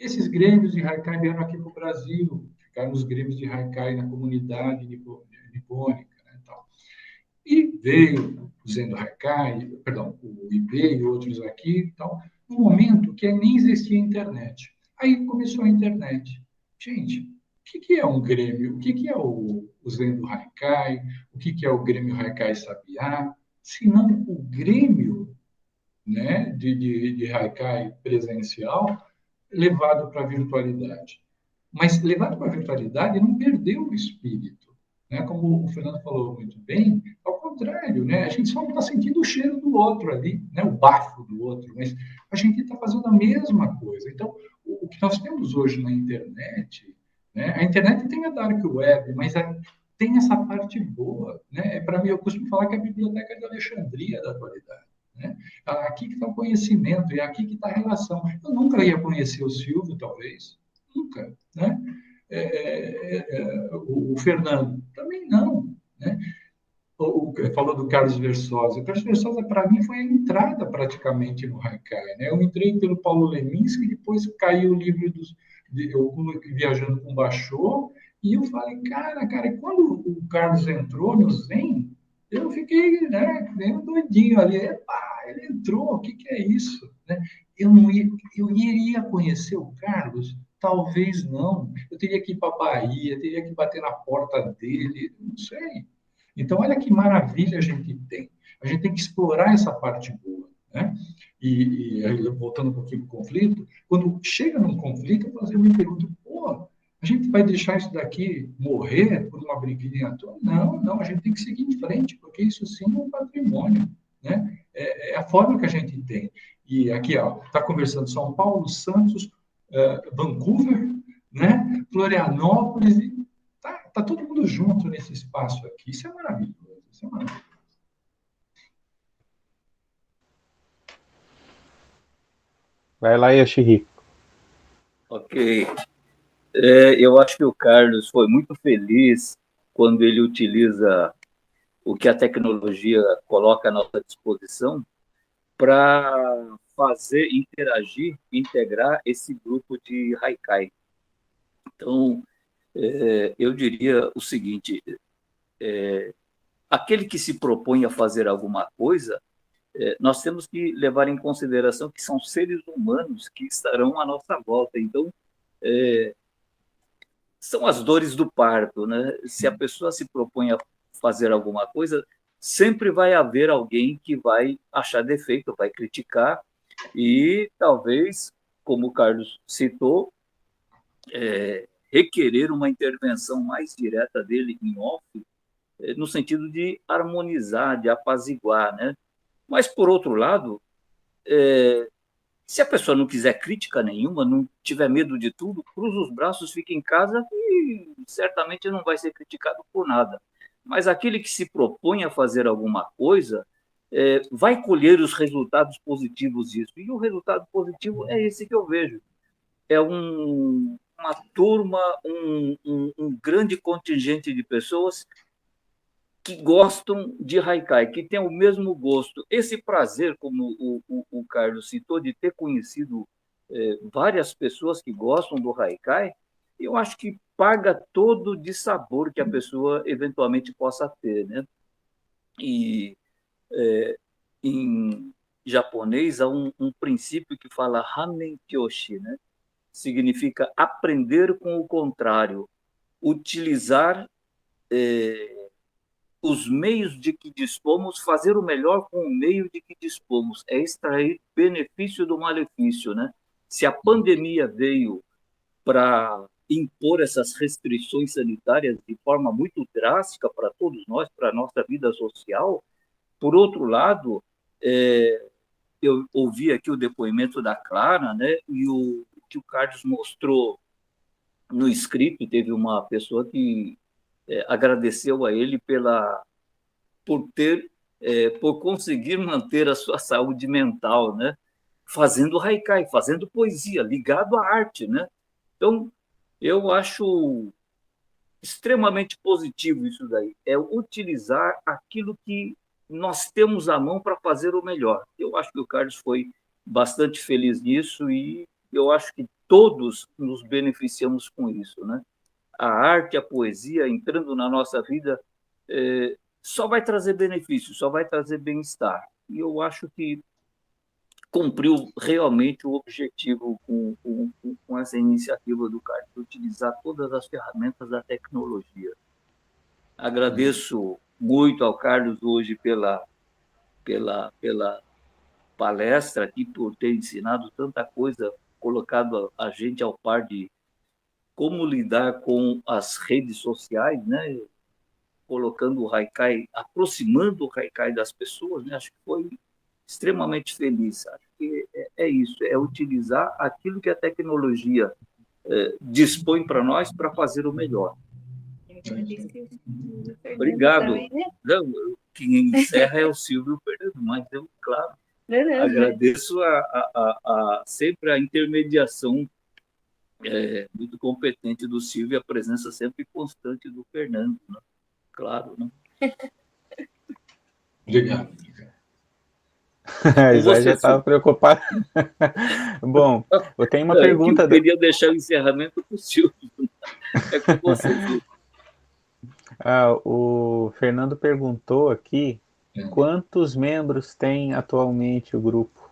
Esses grêmios de haikai vieram aqui para o Brasil, ficaram os grêmios de haikai na comunidade nipônica, né, tal. E veio o Zendo Haikai, perdão, o IP e outros aqui, tal, no momento que nem existia internet. Aí começou a internet. Gente, o que é um grêmio? O que é o Zendo Haikai? O que é o Grêmio Haikai Sabiá? Se não o Grêmio, né, de Haikai presencial levado para a virtualidade. Mas levado para a virtualidade não perdeu o espírito, né? Como o Fernando falou muito bem, ao contrário, né? A gente só não está sentindo o cheiro do outro ali, né? O bafo do outro, mas a gente está fazendo a mesma coisa. Então, o que nós temos hoje na internet, né? A internet tem a dark web, mas tem essa parte boa, né? Para mim, eu costumo falar que é a biblioteca de Alexandria da atualidade. Né? Aqui que está o conhecimento, é aqui que está a relação. Eu nunca ia conhecer o Silvio, talvez, nunca, né? O Fernando, também não, né? Falou do Carlos Versosa. O Carlos Versosa, para mim, foi a entrada praticamente no Haikai, né? Eu entrei pelo Paulo Leminski, depois caiu o livro eu viajando com o Bachô, e eu falei, cara, e quando o Carlos entrou no Zen, eu fiquei, né, meio doidinho ali. Epa, ele entrou, o que é isso? Né? Eu iria conhecer o Carlos? Talvez não. Eu teria que ir para a Bahia, teria que bater na porta dele, não sei. Então, olha que maravilha a gente tem. A gente tem que explorar essa parte boa. Né? E aí, voltando um pouquinho para o conflito, quando chega num conflito, eu me pergunto, pô, a gente vai deixar isso daqui morrer por uma briguinha à toa? Não, a gente tem que seguir em frente, porque isso sim é um patrimônio, né? É a forma que a gente tem. E aqui, ó, está conversando São Paulo, Santos, Vancouver, né? Florianópolis, tá todo mundo junto nesse espaço aqui. Isso é maravilhoso, isso é maravilhoso. Vai lá, Yoshihiko. Ok. Eu acho que o Carlos foi muito feliz quando ele utiliza o que a tecnologia coloca à nossa disposição para fazer interagir, integrar esse grupo de Haikai. Então, eu diria o seguinte, aquele que se propõe a fazer alguma coisa, nós temos que levar em consideração que são seres humanos que estarão à nossa volta. Então, são as dores do parto, né? Se a pessoa se propõe a fazer alguma coisa, sempre vai haver alguém que vai achar defeito, vai criticar e talvez, como o Carlos citou, requerer uma intervenção mais direta dele em off, no sentido de harmonizar, de apaziguar, né? Mas, por outro lado, se a pessoa não quiser crítica nenhuma, não tiver medo de tudo, cruza os braços, fica em casa e certamente não vai ser criticado por nada. Mas aquele que se propõe a fazer alguma coisa vai colher os resultados positivos disso. E o resultado positivo é esse que eu vejo. É uma turma, um grande contingente de pessoas que gostam de Haikai, que tem o mesmo gosto. Esse prazer, como o Carlos citou, de ter conhecido várias pessoas que gostam do Haikai, eu acho que paga todo o dissabor que a pessoa eventualmente possa ter, né? E em japonês há um princípio que fala Hamen Kyoshi, né? Significa aprender com o contrário, utilizar os meios de que dispomos, fazer o melhor com o meio de que dispomos, é extrair benefício do malefício, né? se a pandemia veio para impor essas restrições sanitárias de forma muito drástica para todos nós, para a nossa vida social, por outro lado, eu ouvi aqui o depoimento da Clara, né, e o que o Carlos mostrou no escrito, teve uma pessoa que agradeceu a ele por conseguir manter a sua saúde mental, né, fazendo haikai, fazendo poesia, ligado à arte, né? Então, eu acho extremamente positivo isso daí, é utilizar aquilo que nós temos à mão para fazer o melhor. Eu acho que o Carlos foi bastante feliz nisso e eu acho que todos nos beneficiamos com isso, né? A arte, a poesia, entrando na nossa vida, só vai trazer benefício, só vai trazer bem-estar. E eu acho que cumpriu realmente o objetivo com essa iniciativa do Carlos, de utilizar todas as ferramentas da tecnologia. Agradeço muito ao Carlos hoje pela palestra aqui, por ter ensinado tanta coisa, colocado a gente ao par de como lidar com as redes sociais, né? Colocando o haikai, aproximando o haikai das pessoas, né? Acho que foi extremamente feliz. Acho que é isso, é utilizar aquilo que a tecnologia dispõe para nós para fazer o melhor. Obrigado. Não, quem encerra é o Silvio Fernando, mas eu, claro, agradeço sempre a intermediação muito competente do Silvio e a presença sempre constante do Fernando, né? Claro, né? Obrigado. Isaías já estava preocupado. Bom, eu tenho uma pergunta. Eu queria deixar o encerramento para o Silvio. É com você, Silvio. O Fernando perguntou aqui quantos membros tem atualmente o grupo?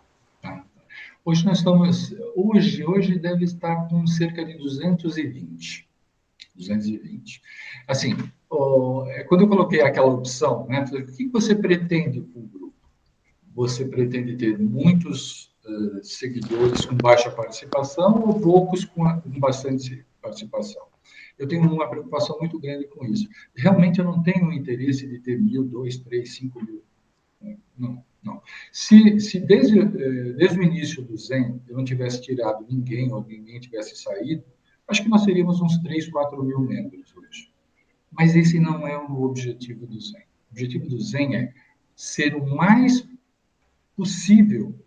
Hoje nós estamos. Hoje deve estar com cerca de 220. 220. Assim, quando eu coloquei aquela opção, né, o que você pretende com o grupo? Você pretende ter muitos seguidores com baixa participação ou poucos com bastante participação? Eu tenho uma preocupação muito grande com isso. Realmente eu não tenho interesse de ter 1.000, 2.000, 3.000, 5.000. Não. Se desde o início do Zen eu não tivesse tirado ninguém ou ninguém tivesse saído, acho que nós seríamos uns 3.000, 4.000 membros hoje. Mas esse não é o objetivo do Zen. O objetivo do Zen é ser o mais possível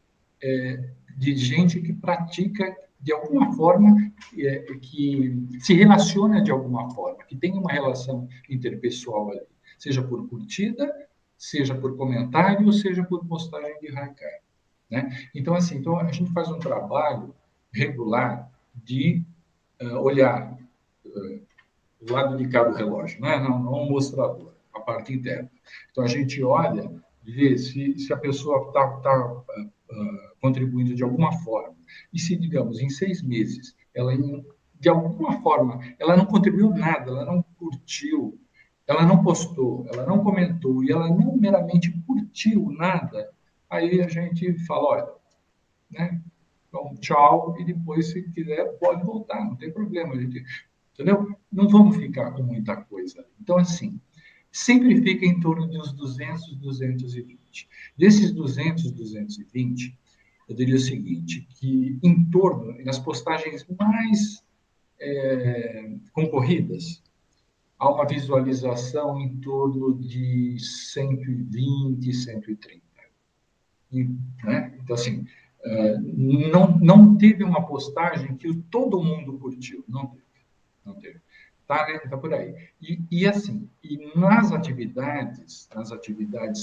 de gente que pratica de alguma forma, que se relaciona de alguma forma, que tem uma relação interpessoal ali, seja por curtida, seja por comentário, ou seja por postagem de haikai, né? Então, assim, a gente faz um trabalho regular de olhar o lado de cá do relógio, né? Não o mostrador, a parte interna. Então, a gente olha, vê se a pessoa está contribuindo de alguma forma. E se, digamos, em 6 meses, ela, de alguma forma, ela não contribuiu nada, ela não curtiu, ela não postou, ela não comentou, e ela não meramente curtiu nada, aí a gente fala, olha, né? Então, tchau, e depois, se quiser, pode voltar, não tem problema, gente. Entendeu? Não vamos ficar com muita coisa. Então, assim, sempre fica em torno de uns 200, 220. Desses 200, 220, eu diria o seguinte, que em torno, nas postagens mais concorridas, há uma visualização em torno de 120, 130. Né? Então, assim, não teve uma postagem que todo mundo curtiu. Não teve. Tá por aí. E assim, nas atividades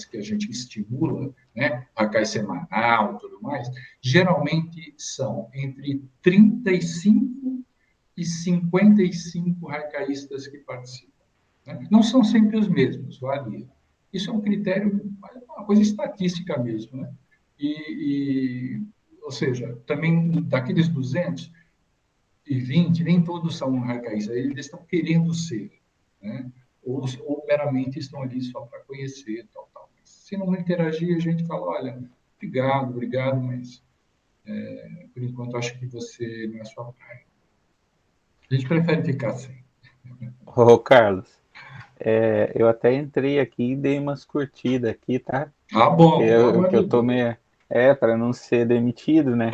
que a gente estimula, né, haikai semanal e tudo mais, geralmente são entre 35 e 55 haikaístas que participam, né? Não são sempre os mesmos, varia. Isso é um critério, uma coisa estatística mesmo, né? Ou seja, também daqueles 220, nem todos são haikai, eles estão querendo ser, né? Ou meramente estão ali só para conhecer, tal. Mas, se não interagir, a gente fala, olha, obrigado, mas Por enquanto, acho que você não é sua praia. A gente prefere ficar sem. Ô, Carlos, eu até entrei aqui e dei umas curtidas aqui, tá? Ah, bom, pelo Eu, amor que eu de tô Deus. meio. Para não ser demitido, né?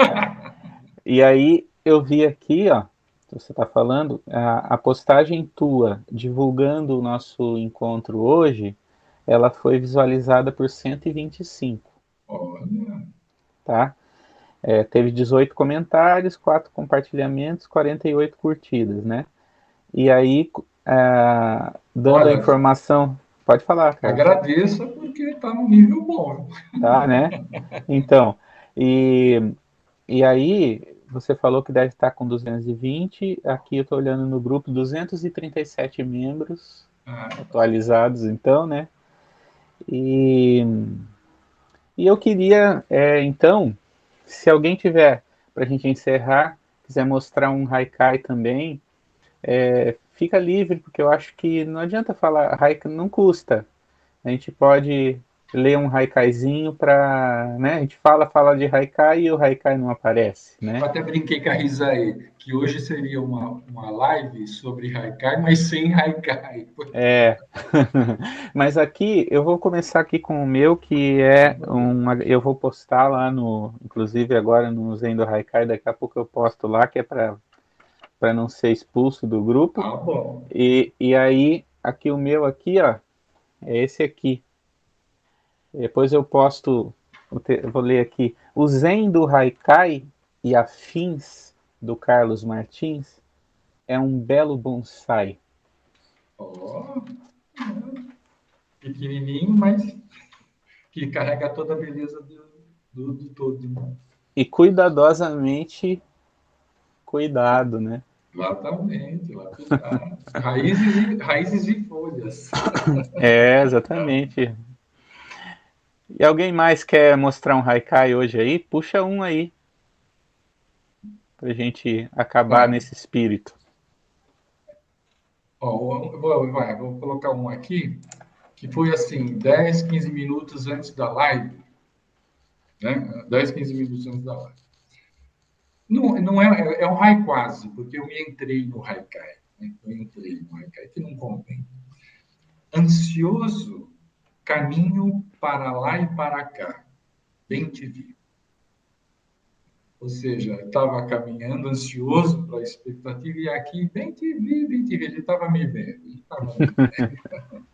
E aí eu vi aqui, ó, você tá falando, a postagem tua divulgando o nosso encontro hoje, ela foi visualizada por 125, Olha, tá? Teve 18 comentários, 4 compartilhamentos, 48 curtidas, né? E aí, dando a olha, informação. Pode falar, Carlos. agradeça porque está num nível bom. Tá, né? Então, e, e aí, você falou que deve estar com 220. Aqui eu estou olhando no grupo, 237 membros Ah, atualizados, então, né? E, e eu queria, então, se alguém tiver, para a gente encerrar, quiser mostrar um haikai também, fica livre, porque eu acho que não adianta falar, haikai não custa. A gente pode ler um haikaizinho para, né? A gente fala de haikai e o haikai não aparece, eu né? até brinquei com a Risae, que hoje seria uma live sobre haikai, mas sem haikai. É, mas aqui eu vou começar aqui com o meu, que é eu vou postar lá no, inclusive agora no Zen do Haikai, daqui a pouco eu posto lá, que é para não ser expulso do grupo. Ah, bom. E aí, aqui o meu aqui, ó, é esse aqui. Depois eu posto, eu vou ler aqui. O Zen do Haikai e Afins, do Carlos Martins, é um belo bonsai. Ó, pequenininho, mas que carrega toda a beleza do todo. Né? E cuidadosamente cuidado, né? Exatamente, lapidar. Raízes e folhas. Exatamente. E alguém mais quer mostrar um haikai hoje aí? Puxa um aí, pra gente acabar Vai. nesse espírito. Ó, vou colocar um aqui, que foi assim, 10, 15 minutos antes da live, né? 10, 15 minutos antes da live. Não é um haiquase, porque eu entrei no haikai. Né? Eu entrei no haikai, que não convém. Ansioso, caminho para lá e para cá. Bem te vi. Ou seja, estava caminhando ansioso para a expectativa e aqui, bem te vi, bem te vi. Ele estava me vendo. Ele estava me vendo.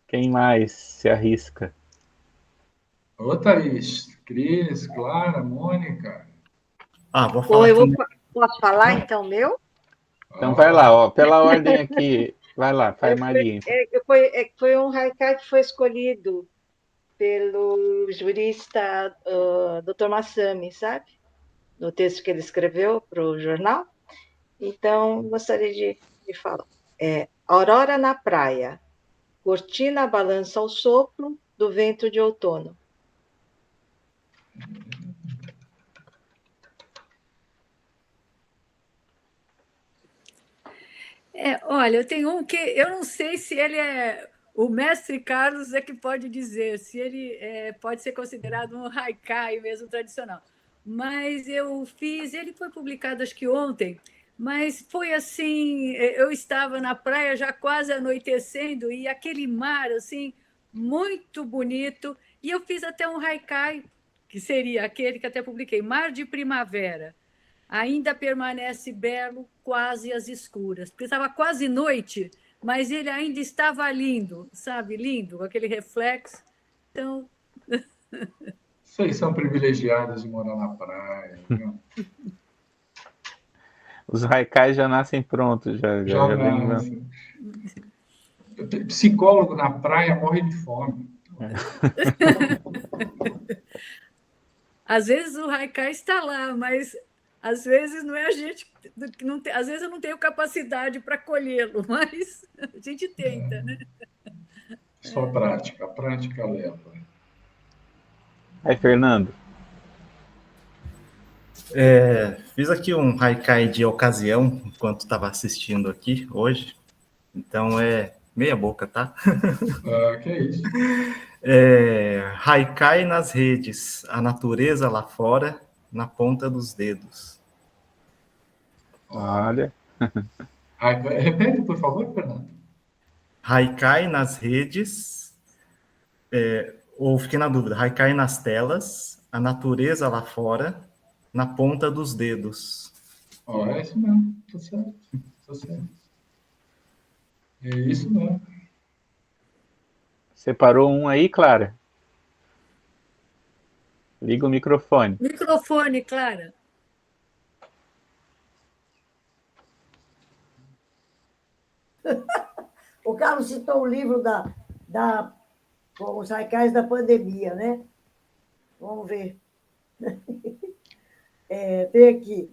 Quem mais se arrisca? Ô, Thaís, Cris, Clara, Mônica. Vou falar Oi, aqui. posso falar então, meu? Então vai lá, Ah, ó, pela ordem aqui. Vai lá, faz Foi, Maria. foi um haikai que foi escolhido pelo jurista Dr. Massami, sabe? No texto que ele escreveu para o jornal. Então, gostaria de falar. Aurora na praia, cortina balança ao sopro do vento de outono. Olha, eu tenho um que eu não sei se ele é. O mestre Carlos é que pode dizer se ele pode ser considerado um haikai mesmo tradicional. Mas eu fiz, ele foi publicado acho que ontem, mas foi assim, eu estava na praia já quase anoitecendo e aquele mar assim muito bonito, e eu fiz até um haikai, que seria aquele que até publiquei, Mar de Primavera. Ainda permanece belo, quase às escuras, porque estava quase noite, mas ele ainda estava lindo, sabe? Lindo, com aquele reflexo. Então, vocês são privilegiados de morar na praia. Viu? Os haikais já nascem prontos, já vem. Nasce. Psicólogo na praia morre de fome. às vezes o haikai está lá, mas às vezes não é a gente que não tem, às vezes eu não tenho capacidade para colhê-lo, mas a gente tenta, né? Só prática, a prática leva. Aí, Fernando. Fiz aqui um haikai de ocasião, enquanto estava assistindo aqui hoje. Então, Meia boca, tá? Que é isso. Haikai nas redes, a natureza lá fora, na ponta dos dedos. Olha. Repete, por favor, Fernando. Haikai nas redes, ou fiquei na dúvida, Haikai nas telas, a natureza lá fora, na ponta dos dedos. É isso mesmo, tá certo. É isso mesmo. Separou um aí, Clara? Liga o microfone. Microfone, Clara. O Carlos citou o livro os haikais da pandemia, né? Vamos ver. Tem aqui.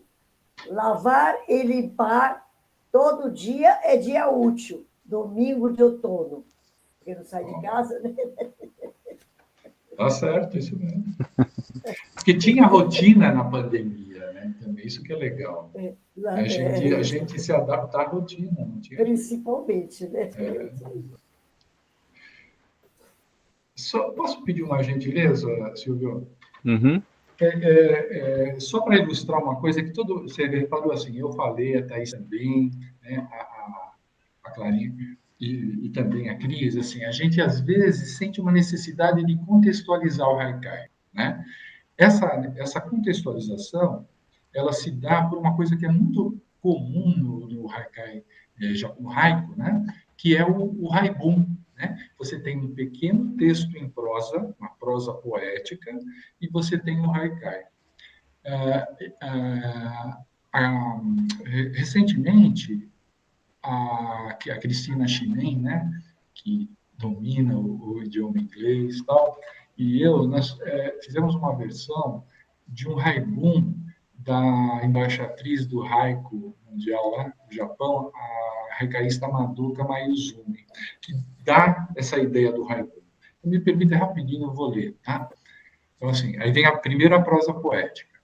Lavar e limpar todo dia é dia útil. Domingo de outono. Porque não sai de casa, né? Tá certo, isso mesmo. Porque tinha rotina na pandemia, né? Também isso que é legal. A gente se adapta à rotina. Não tinha... Principalmente, né? Posso pedir uma gentileza, Silvio? Uhum. Só para ilustrar uma coisa que você reparou assim, eu falei, a Thaís também, né, a Clarinha e também a Cris, assim, a gente às vezes sente uma necessidade de contextualizar o haikai, né? Essa contextualização, ela se dá por uma coisa que é muito comum no haikai, no haiku, né? Que é o haibun, né? Você tem um pequeno texto em prosa, uma prosa poética, e você tem o haikai. Recentemente, a Cristina Chinen, né, que domina o idioma inglês e tal, e nós fizemos uma versão de um haibun da embaixatriz do haiku mundial lá no Japão, a haikai,ista Madoka Mayuzumi, que dá essa ideia do haiku. Me permita rapidinho, eu vou ler, tá? Então, assim, aí vem a primeira prosa poética.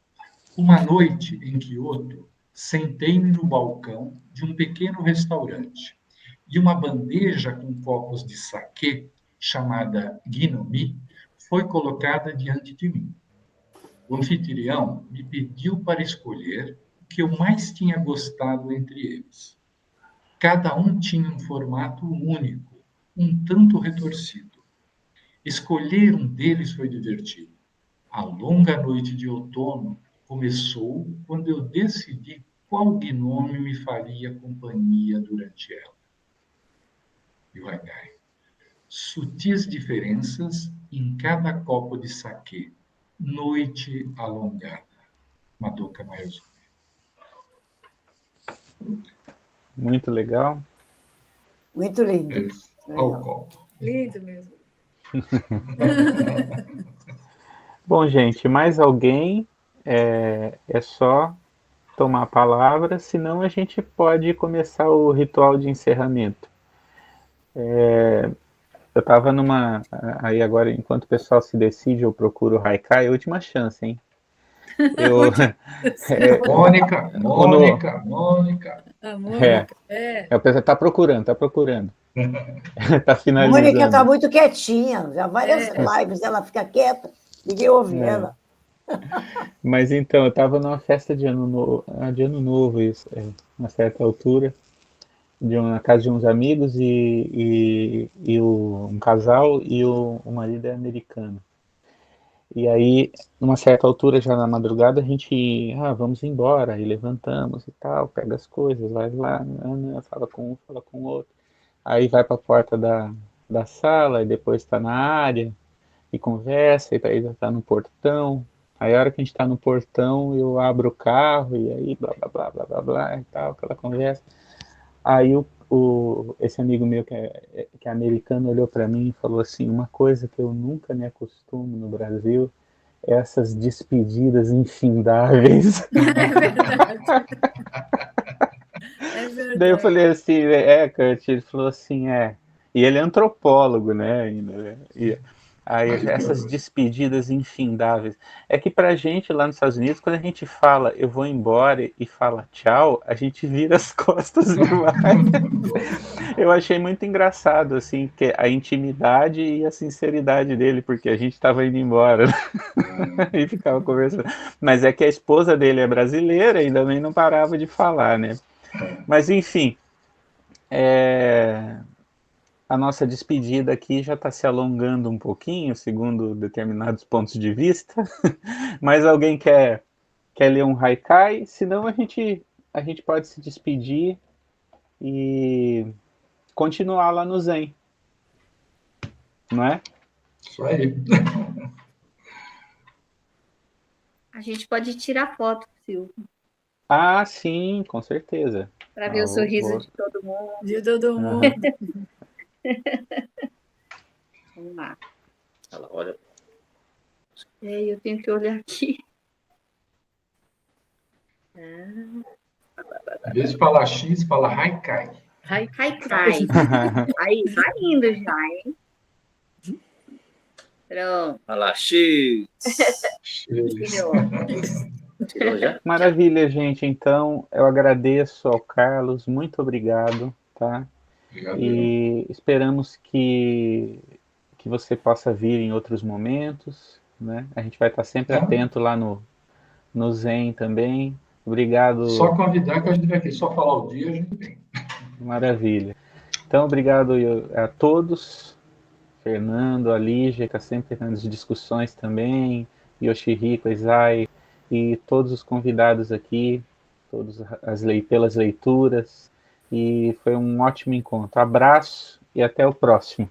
Uma noite em Kyoto, sentei-me no balcão de um pequeno restaurante e uma bandeja com copos de saquê, chamada Ginomi, foi colocada diante de mim. O anfitrião me pediu para escolher o que eu mais tinha gostado entre eles. Cada um tinha um formato único, um tanto retorcido. Escolher um deles foi divertido. A longa noite de outono começou quando eu decidi qual gnome me faria companhia durante ela. E o haikai. Sutis diferenças em cada copo de saquê. Noite alongada. Madoka Mayuzumi. Muito legal. Muito lindo. Ao copo. Lindo mesmo. Bom, gente, mais alguém? É só tomar a palavra, senão a gente pode começar o ritual de encerramento. Eu estava aí agora, enquanto o pessoal se decide, eu procuro o haikai, última chance, hein? Mônica. A Mônica. O pessoal está procurando. Está finalizando. Mônica está muito quietinha, já várias lives ela fica quieta, ninguém ouve ela. Mas então, eu estava numa festa de ano novo, isso, uma certa altura, na casa de uns amigos e um casal e o marido é americano. E aí, numa certa altura, já na madrugada, a gente, vamos embora, aí levantamos e tal, pega as coisas, vai lá, fala com um, fala com o outro. Aí vai para a porta da sala, e depois está na área, e conversa, e aí já está no portão. Aí a hora que a gente está no portão, eu abro o carro, e aí blá, blá, blá, blá, blá, blá, e tal, aquela conversa. Aí esse amigo meu que é americano olhou para mim e falou assim, uma coisa que eu nunca me acostumo no Brasil é essas despedidas infindáveis. É verdade. É verdade. Daí eu falei assim, Kurt, ele falou assim, E ele é antropólogo, né? Aí, essas despedidas infindáveis. É que pra gente lá nos Estados Unidos, quando a gente fala eu vou embora e fala tchau, a gente vira as costas demais. Eu achei muito engraçado, assim, que a intimidade e a sinceridade dele, porque a gente estava indo embora, né? E ficava conversando. Mas é que a esposa dele é brasileira e também não parava de falar, né? Mas enfim, a nossa despedida aqui já está se alongando um pouquinho, segundo determinados pontos de vista. Mas alguém quer ler um haikai? Senão a gente pode se despedir e continuar lá no Zen, não é? Isso aí. A gente pode tirar foto, Silvio, Ah, sim, com certeza. para ver o sorriso vou. de todo mundo. De todo mundo. Vamos lá. Olha, Eu tenho que olhar aqui. Em vez de falar X, fala Haikai. Haikai. Aí, vai indo já, hein? Pronto. olha lá, X. Tirou. Tirou já? Maravilha, gente. Então, eu agradeço ao Carlos, muito obrigado, tá? Obrigado. E esperamos que você possa vir em outros momentos, né? A gente vai estar sempre atento lá no Zen também. Obrigado. Só convidar que a gente vai aqui, só falar o dia, a gente vem. Maravilha. Então, obrigado a todos. Fernando, a Lígia, que está sempre nas discussões também, Yoshihiko, Izai, e todos os convidados aqui, pelas leituras, e foi um ótimo encontro. Abraço e até o próximo.